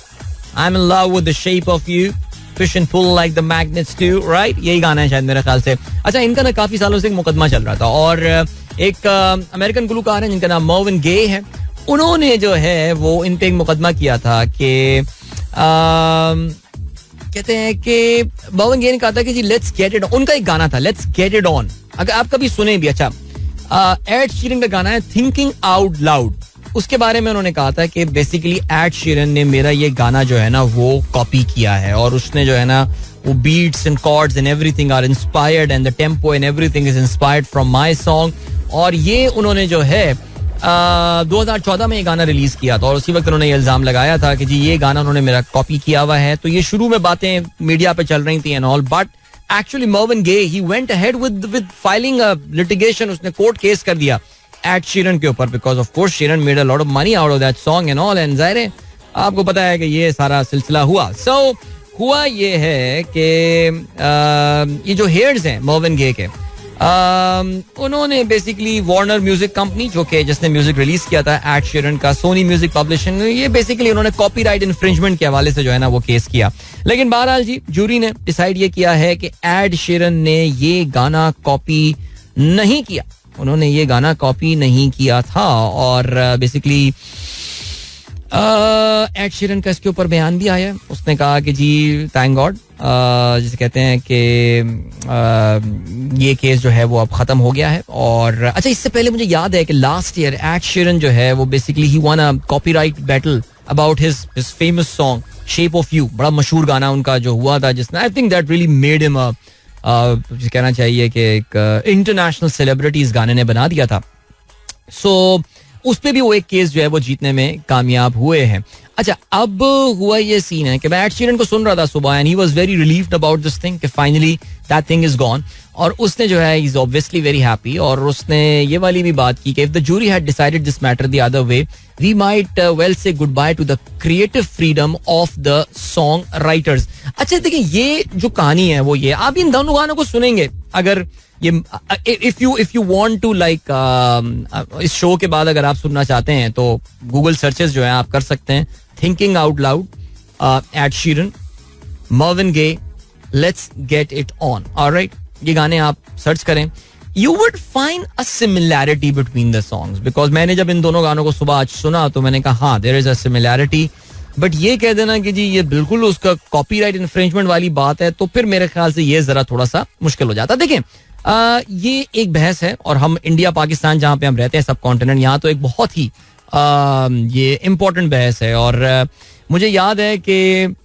I am in love with the shape of you, push and pull like the magnets do, right? यही गाना है शायद मेरे ख्याल से. अच्छा, इनका ना काफी सालों से एक मुकदमा चल रहा था और एक अमेरिकन गुलूकार है जिनका नाम मर्विन गे है. उन्होंने जो है वो इन पे एक मुकदमा किया था कि कहते हैं कि मर्विन गेय ने कहा था कि जी लेट्स गेट इट, उनका एक गाना था लेट्स गेट इट ऑन, अगर आप कभी सुने भी. अच्छा, एड शीरन का गाना है थिंकिंग आउट लाउड, उसके बारे में उन्होंने कहा था कि बेसिकली एड शीरन ने मेरा ये गाना जो है ना वो कॉपी किया है, और उसने जो है ना वो beats and chords and everything are inspired and the tempo and everything is inspired from my song. और ये उन्होंने जो है 2014 में ये गाना रिलीज किया था, और उसी वक्त उन्होंने ये इल्जाम लगाया था कि जी ये गाना उन्होंने मेरा कॉपी किया हुआ है. तो ये शुरू में बातें मीडिया पे चल रही थी and all, but actually Marvin Gaye he went ahead with filing a litigation, उसने कोर्ट केस कर दिया एड शीरन के ऊपर, because of course Sheeran made a lot of money out of that song and all, and जाहिर है आपको पता है कि ये सारा सिलसिला हुआ. सो हुआ ये है कि ये जो हेड्स हैं मर्विन गेय के, उन्होंने बेसिकली वार्नर म्यूजिक कंपनी जो कि जिसने म्यूजिक रिलीज किया था एड शीरन का, सोनी म्यूजिक पब्लिशिंग, ये बेसिकली उन्होंने कॉपीराइट इन्फ्रिंजमेंट के हवाले से जो है ना वो केस किया. लेकिन बहरहाल जी जूरी ने डिसाइड ये किया है कि एड शीरन ने ये गाना कॉपी नहीं किया, उन्होंने ये गाना कॉपी नहीं किया था. और बेसिकली एड शीरन का इसके ऊपर बयान भी आया है, उसने कहा कि जी थैंक गॉड, जिसे कहते हैं कि ये केस जो है वो अब खत्म हो गया है. और अच्छा, इससे पहले मुझे याद है कि लास्ट ईयर एड शीरन जो है वो basically he one a copyright battle about his famous song shape of you, बड़ा मशहूर गाना उनका जो हुआ था, जिसने I think that really made him कहना चाहिए कि एक इंटरनेशनल सेलिब्रिटी इस गाने ने बना दिया था. सो उस पे भी वो एक केस जो है वो जीतने में कामयाब हुए हैं. अच्छा, अब हुआ ये सीन है कि मैं एड शीरन को सुन रहा था सुबह and he was very relieved about this thing कि finally that thing is gone, और उसने जो है इज ऑब्वियसली वेरी हैप्पी, और उसने ये वाली भी बात की कि if the jury had decided this matter the other way we might well say goodbye to the creative freedom of the songwriters. अच्छा देखिए, ये जो कहानी है वो ये, आप इन दोनों गानों को सुनेंगे अगर ये if you want to like इस शो के बाद अगर आप सुनना चाहते हैं तो गूगल सर्चेस जो है आप कर सकते हैं, thinking out loud, Ed Sheeran, Marvin Gaye, let's get it on. Alright, ये गाने आप सर्च करें, you would find a similarity between the songs, because मैंने जब इन दोनों गानों को सुबह आज सुना तो मैंने कहा हाँ there is a similarity, but ये कह देना कि जी ये बिल्कुल उसका कॉपीराइट इन्फ्रिंजमेंट वाली बात है तो फिर मेरे ख्याल से ये जरा थोड़ा सा मुश्किल हो जाता. देखें, ये एक बहस है, और हम इंडिया पाकिस्तान जहां पे हम रहते हैं सब कॉन्टिनेंट, यहाँ तो एक बहुत ही ये इम्पोर्टेंट बहस है. और मुझे याद है कि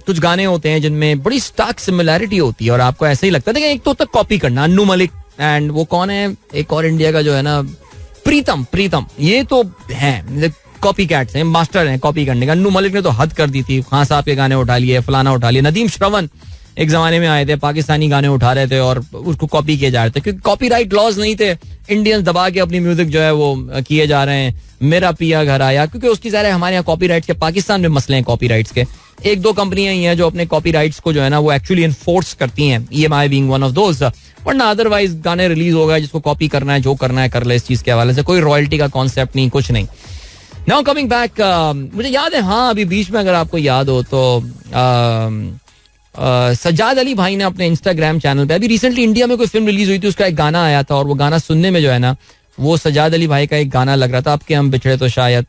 कुछ गाने होते हैं जिनमें बड़ी स्टार्क सिमिलैरिटी होती है और आपको ऐसा ही लगता है. देखिए, एक तो होता है कॉपी करना, अन्नू मलिक एंड वो कौन है एक और इंडिया का जो है ना प्रीतम, ये तो है कॉपी कैट्स हैं, मास्टर हैं कॉपी करने का. अन्नू मलिक ने तो हद कर दी थी, खान साहब के गाने उठा लिए, फलाना उठा लिए. नदीम श्रवण एक जमाने में आए थे, पाकिस्तानी गाने उठा रहे थे और उसको कॉपी किए जा रहे थे क्योंकि कॉपीराइट लॉज नहीं थे. इंडियंस दबा के अपनी म्यूजिक जो है वो किए जा रहे हैं. मेरा पिया घर आया, क्योंकि उसकी ज़ाहिर हमारे यहाँ कॉपीराइट्स के, पाकिस्तान में मसले हैं कॉपीराइट्स के. एक दो कंपनियां ही हैं जो अपने कॉपीराइट्स को जो है ना वो एक्चुअली इन्फोर्स करती हैं, EMI being one of those. वरना अदरवाइज गाने रिलीज हो गए, जिसको कॉपी करना है जो करना है कर ले. इस चीज के हवाले से कोई रॉयल्टी का कॉन्सेप्ट नहीं, कुछ नहीं. नाउ कमिंग बैक, मुझे याद है, हाँ अभी बीच में अगर आपको याद हो तो सज्जाद अली भाई ने अपने इंस्टाग्राम चैनल पे, अभी रिसेंटली इंडिया में कोई फिल्म रिलीज हुई थी, उसका एक गाना आया था और वो गाना सुनने में जो है ना वो सज्जाद अली भाई का एक गाना लग रहा था, आपके हम बिछड़े तो शायद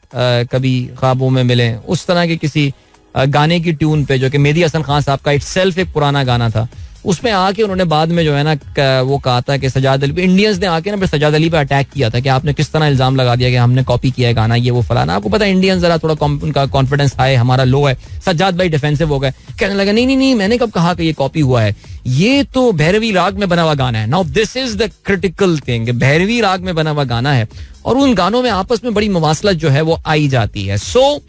कभी ख्वाबों में मिले, उस तरह के किसी गाने की ट्यून पे, जो कि मेहदी हसन खान साहब का इटसेल्फ एक पुराना गाना था. उसमें आके उन्होंने बाद में जो है ना वो कहा था कि सज्जाद अली, इंडियंस ने आके ना फिर सज्जाद अली पे अटैक किया था कि आपने किस तरह इल्जाम लगा दिया कि हमने कॉपी किया है गाना, ये वो फलाना. आपको पता है इंडियंस जरा थोड़ा उनका कॉन्फिडेंस हाई, हमारा लो है. सज्जाद भाई डिफेंसिव हो गए, कहने लगा नहीं मैंने कब कहा कि ये कॉपी हुआ है, ये तो भैरवी राग में बना हुआ गाना है. Now this is the critical thing, Bhairavi राग में बना हुआ गाना है और उन गानों में आपस में बड़ी मुवासलत जो है वो आई जाती है. सो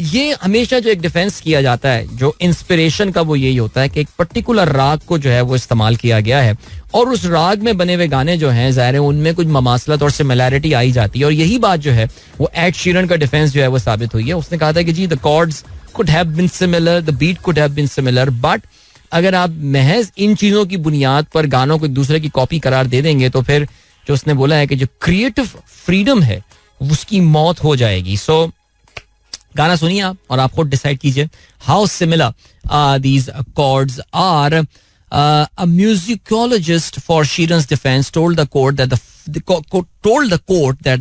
ये हमेशा जो एक डिफेंस किया जाता है जो इंस्पिरेशन का, वो यही होता है कि एक पर्टिकुलर राग को जो है वो इस्तेमाल किया गया है और उस राग में बने हुए गाने जो हैं ज़ाहिर है उनमें कुछ ममासलत और सिमिलैरिटी आई जाती है. और यही बात जो है वो एड शीरन का डिफेंस जो है वो साबित हुई है. उसने कहा था कि जी the chords could have been similar, the beat could have been similar, but अगर आप महज इन चीज़ों की बुनियाद पर गानों को एक दूसरे की कॉपी करार दे देंगे तो फिर जो उसने बोला है कि जो क्रिएटिव फ्रीडम है उसकी मौत हो जाएगी. सो गाना सुनिए आप और आप खुद डिसाइड कीजिए how similar these chords are. a musicologist for Sheeran's defense told the court that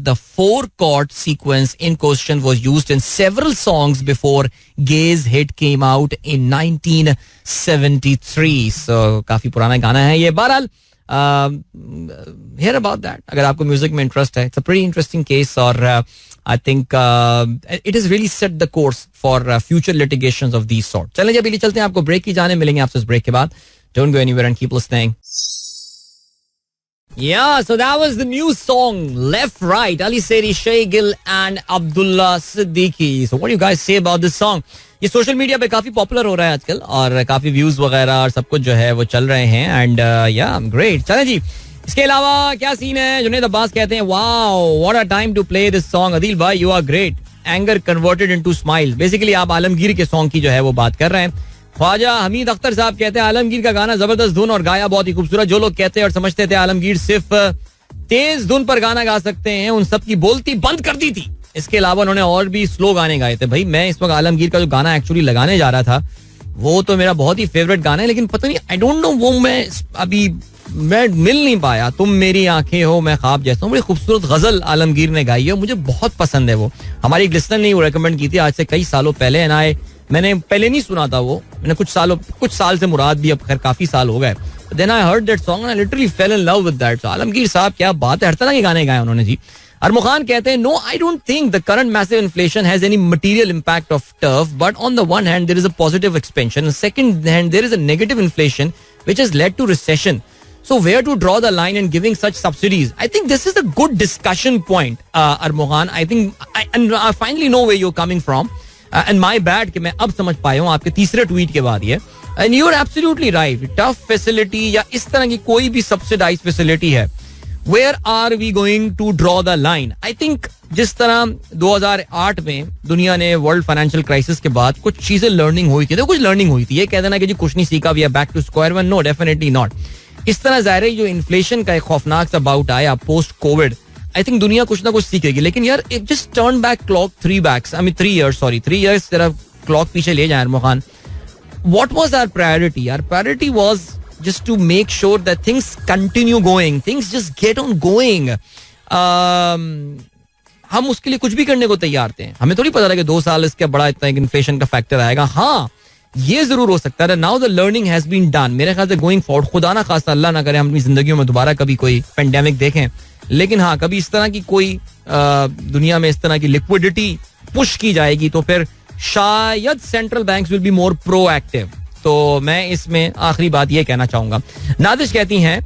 the 4-chord sequence in question was used in several songs before Gay's hit came out in 1973. So काफी पुराना गाना है ये. बहरहाल hear about that अगर आपको music में interest है. It's a pretty interesting case और I think it has really set the course for future litigations of these sort. चलें जब चलते हैं, आपको ब्रेक की जाने, मिलेंगे आपसे इस ब्रेक के बाद. Don't go anywhere and keep listening. Yeah, so that was the new song Left Right, Ali Seri, Shay Gill and Abdullah Siddiqui. So what do you guys say about this song? ये social media पे काफी popular हो रहा है आजकल और काफी views वगैरह और सब कुछ जो है वो चल रहे हैं. एंड या ग्रेट. चलें जी, इसके अलावा क्या सीन है. जुनैद अब्बास कहते हैं wow what a time to play this song. Adeel भाई you are great. Anger converted into smile. Basically आप आलमगीर के सॉन्ग की जो है वो बात कर रहे हैं. ख्वाजा हमीद अख्तर साहब कहते हैं आलमगीर का गाना जबरदस्त धुन और गाया बहुत ही खूबसूरत. जो लोग कहते हैं और समझते थे आलमगीर सिर्फ तेज धुन पर गाना गा सकते हैं, उन सब की बोलती बंद कर दी थी. इसके अलावा उन्होंने और भी स्लो गाने गाए थे. भाई मैं इस वक्त आलमगीर का जो गाना एक्चुअली लगाने जा रहा था वो तो मेरा बहुत ही फेवरेट गाना है, लेकिन पता नहीं आई डोंट नो वो मैं मिल नहीं पाया. तुम मेरी आंखें हो मैं ख्वाब जैसा हूं. बड़ी खूबसूरत गजल आलमगीर ने गाई है, मुझे बहुत पसंद है वो. हमारी एक लिस्टर ने वो रेकमेंड की थी आज से कई सालों पहले. एंड मैंने पहले नहीं सुना था वो, मैंने कुछ साल से मुराद भी, अब खैर काफी साल हो गए. Then I heard that song and I literally fell in love with that. Alamgir साहब क्या बात है, हर तरह के गाने गाए उन्होंने जी. अरमुखान कहते हैं no I don't think the current massive inflation has any material impact of TERF, but on the one hand there is a positive expansion, second hand there is a negative inflation which has led to recession. So where to draw the line in giving such subsidies? I think this is a good discussion point, Armohan. I think I finally know where you're coming from. And my bad कि मैं अब समझ पाया हूँ आपके तीसरे tweet के बाद ये. And you're absolutely right. Tough facility या इस तरह की कोई भी subsidized facility है, where are we going to draw the line? I think जिस तरह 2008 में दुनिया ने वर्ल्ड फाइनेंशियल क्राइसिस के बाद कुछ चीजें लर्निंग हुई थी, तो कुछ लर्निंग हुई थी. ये कह देना कि जी कुछ नहीं सीखा, we are back to square one, no definitely not. इस तरह जाहिर है जो इन्फ्लेशन का एक खौफनाक सा बाउट आया पोस्ट कोविड, आई थिंक दुनिया कुछ ना कुछ सीखेगी. लेकिन यार if just turn back clock 3 years तेरा क्लॉक पीछे ले जाए Mohan, what was our priority? Our priority was just to make sure that things continue going, things just get on going. हम उसके लिए कुछ भी करने को तैयार थे. हमें थोड़ी पता था कि 2 साल इसके बड़ा इतना इन्फ्लेशन का फैक्टर आएगा. हाँ ये जरूर हो सकता है. Now the learning has been done. मेरे ख्याल से गोइंग फॉरवर्ड, खुदा ना खास्ता अल्लाह ना करे हम अपनी जिंदगियों में दोबारा कभी कोई पेंडेमिक देखें, लेकिन हाँ कभी इस तरह की कोई दुनिया में इस तरह की लिक्विडिटी पुश की जाएगी तो फिर शायद central banks will be more proactive. तो मैं इसमें आखिरी बात ये कहना चाहूंगा. नादिश कहती हैं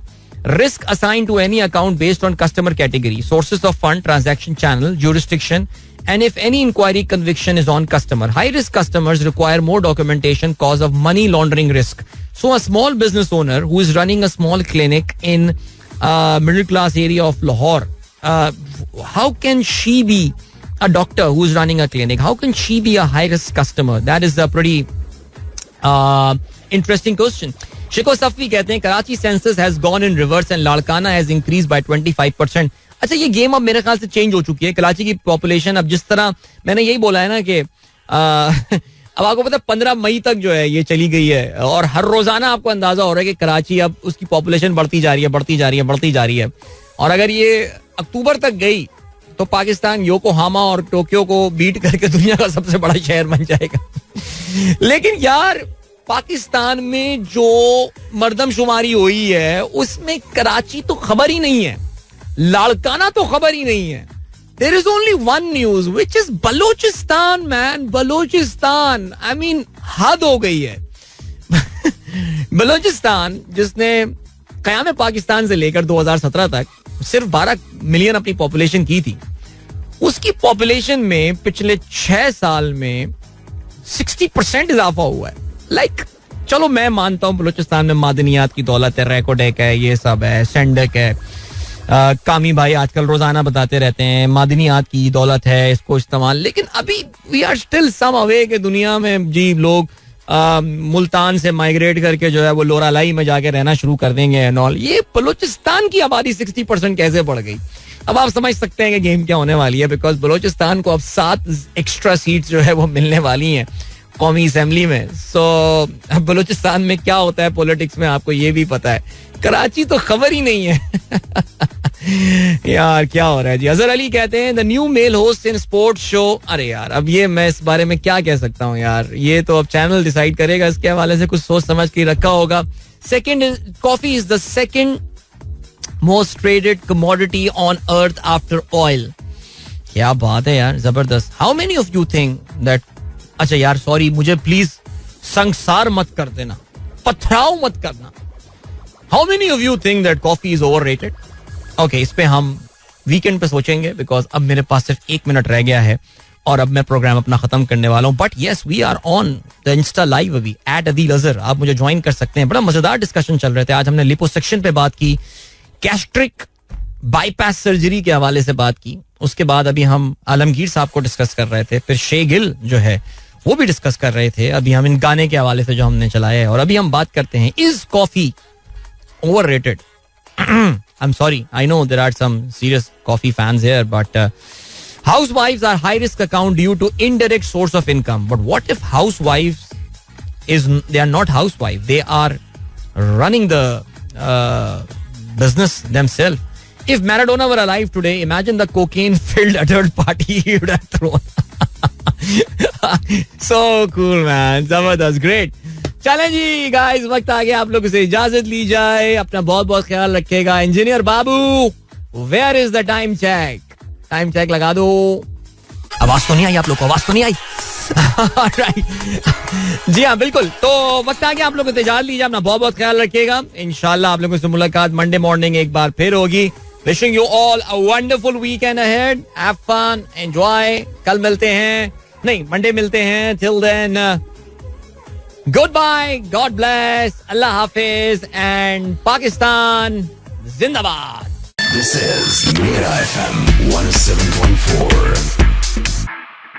risk assign to any account based on customer category, sources of fund, transaction channel, jurisdiction, and if any inquiry conviction is on customer. High risk customers require more documentation cause of money laundering risk. So a small business owner who is running a small clinic in middle class area of Lahore, how can she be a doctor who is running a clinic? How can she be a high risk customer? That is a pretty interesting question. Shiko Safi कहते हैं Karachi census has gone in reverse and Larkana has increased by 25%. अच्छा ये game अब मेरे ख्याल से change हो चुकी है. कराची की पॉपुलेशन अब जिस तरह मैंने यही बोला है ना कि अब आपको पता है 15 मई तक जो है ये चली गई है और हर रोजाना आपको अंदाजा हो रहा है कि कराची अब उसकी पॉपुलेशन बढ़ती जा रही है. और अगर ये अक्टूबर तक गई तो पाकिस्तान योकोहामा और टोक्यो को बीट करके दुनिया का सबसे बड़ा शहर बन जाएगा. लेकिन यार पाकिस्तान में जो मर्दमशुमारी हुई है उसमें कराची तो खबर ही नहीं है, लाड़काना तो खबर ही नहीं है. There is only one news which is Balochistan man, Balochistan. I mean हद हो गई है. बलोचिस्तान जिसने क़याम पाकिस्तान से लेकर 2017 तक सिर्फ 12 मिलियन अपनी पॉपुलेशन की थी, उसकी पॉपुलेशन में पिछले 6 साल में 60% इजाफा हुआ है. चलो मैं मानता हूँ बलोचिस्तान में मादनियात की दौलत है, रैकोडेक है, ये सब है, सेंडक है. कामी भाई आजकल रोजाना बताते रहते हैं मादनियात की दौलत है, इसको इस्तेमाल. लेकिन अभी we are still some away के दुनिया में जी लोग मुल्तान से माइग्रेट करके जो है वो लोरालाई में जाके रहना शुरू कर देंगे एंड ऑल. ये बलोचिस्तान की आबादी 60% कैसे बढ़ गई? अब आप समझ सकते हैं कि गेम क्या होने वाली है, बिकॉज बलोचिस्तान को अब 7 एक्स्ट्रा सीट्स जो है वो मिलने वाली हैं कौमी असेंबली में. सो बलूचिस्तान में क्या होता है पॉलिटिक्स में आपको ये भी पता है. कराची तो खबर ही नहीं है. यार क्या हो रहा है जी. अजहर अली कहते हैं the new male host in sports show. अरे यार अब ये मैं इस बारे में क्या कह सकता हूँ यार. ये तो अब चैनल डिसाइड करेगा. इसके हवाले से कुछ सोच समझ के रखा होगा. Coffee is the second most traded commodity on earth after oil. क्या बात है यार, जबरदस्त. How many of you think that. अच्छा यार सॉरी, मुझे प्लीज संसार मत कर देना, पथराव मत करना. How many of you think that coffee is overrated? Okay, इस पे हम वीकेंड पे सोचेंगे बिकॉज अब मेरे पास सिर्फ 1 मिनट रह गया है और अब मैं प्रोग्राम अपना खत्म करने वाला हूँ. But yes, we are on the Insta live अभी @Adil Azhar. आप मुझे ज्वाइन कर सकते हैं. बड़ा मजेदार डिस्कशन चल रहे थे. आज हमने लिपोसक्शन पे बात की, गैस्ट्रिक बाईपास सर्जरी के हवाले से बात की. उसके बाद अभी हम आलमगीर साहब को डिस्कस कर रहे थे. फिर शे गिल जो है वो भी डिस्कस कर रहे थे. अभी हम इन गाने के हवाले से जो हमने चलाया है. और अभी हम बात करते हैं, is coffee overrated? I'm sorry, I know there are some serious coffee fans here, but housewives are high risk account due to indirect source of income. But what if housewives they are not housewives, they are running the business themselves. If Maradona were alive today, imagine the cocaine filled adult party he would have thrown. So cool man, जबरदस्त, great. चलें जी guys, वक्त आ गया आप लोगों से इजाजत ली जाए. अपना बहुत बहुत ख्याल रखिएगा. इंजीनियर बाबू, where is the time check? Time check लगा दो. आवाज तो नहीं आई आप लोग को? आवाज तो नहीं आई? जी हाँ बिल्कुल. तो वक्त आ गया आप लोगों से इजाजत लीजिए. अपना बहुत बहुत ख्याल रखिएगा. इंशाल्लाह आप लोगों से मुलाकात मंडे मॉर्निंग एक बार फिर होगी. Wishing you all a wonderful weekend ahead. Have fun, enjoy. कल मिलते हैं, नहीं मंडे मिलते हैं. Till then, goodbye, God bless, Allah Hafiz, and Pakistan Zindabad. This is Mira FM 107.9.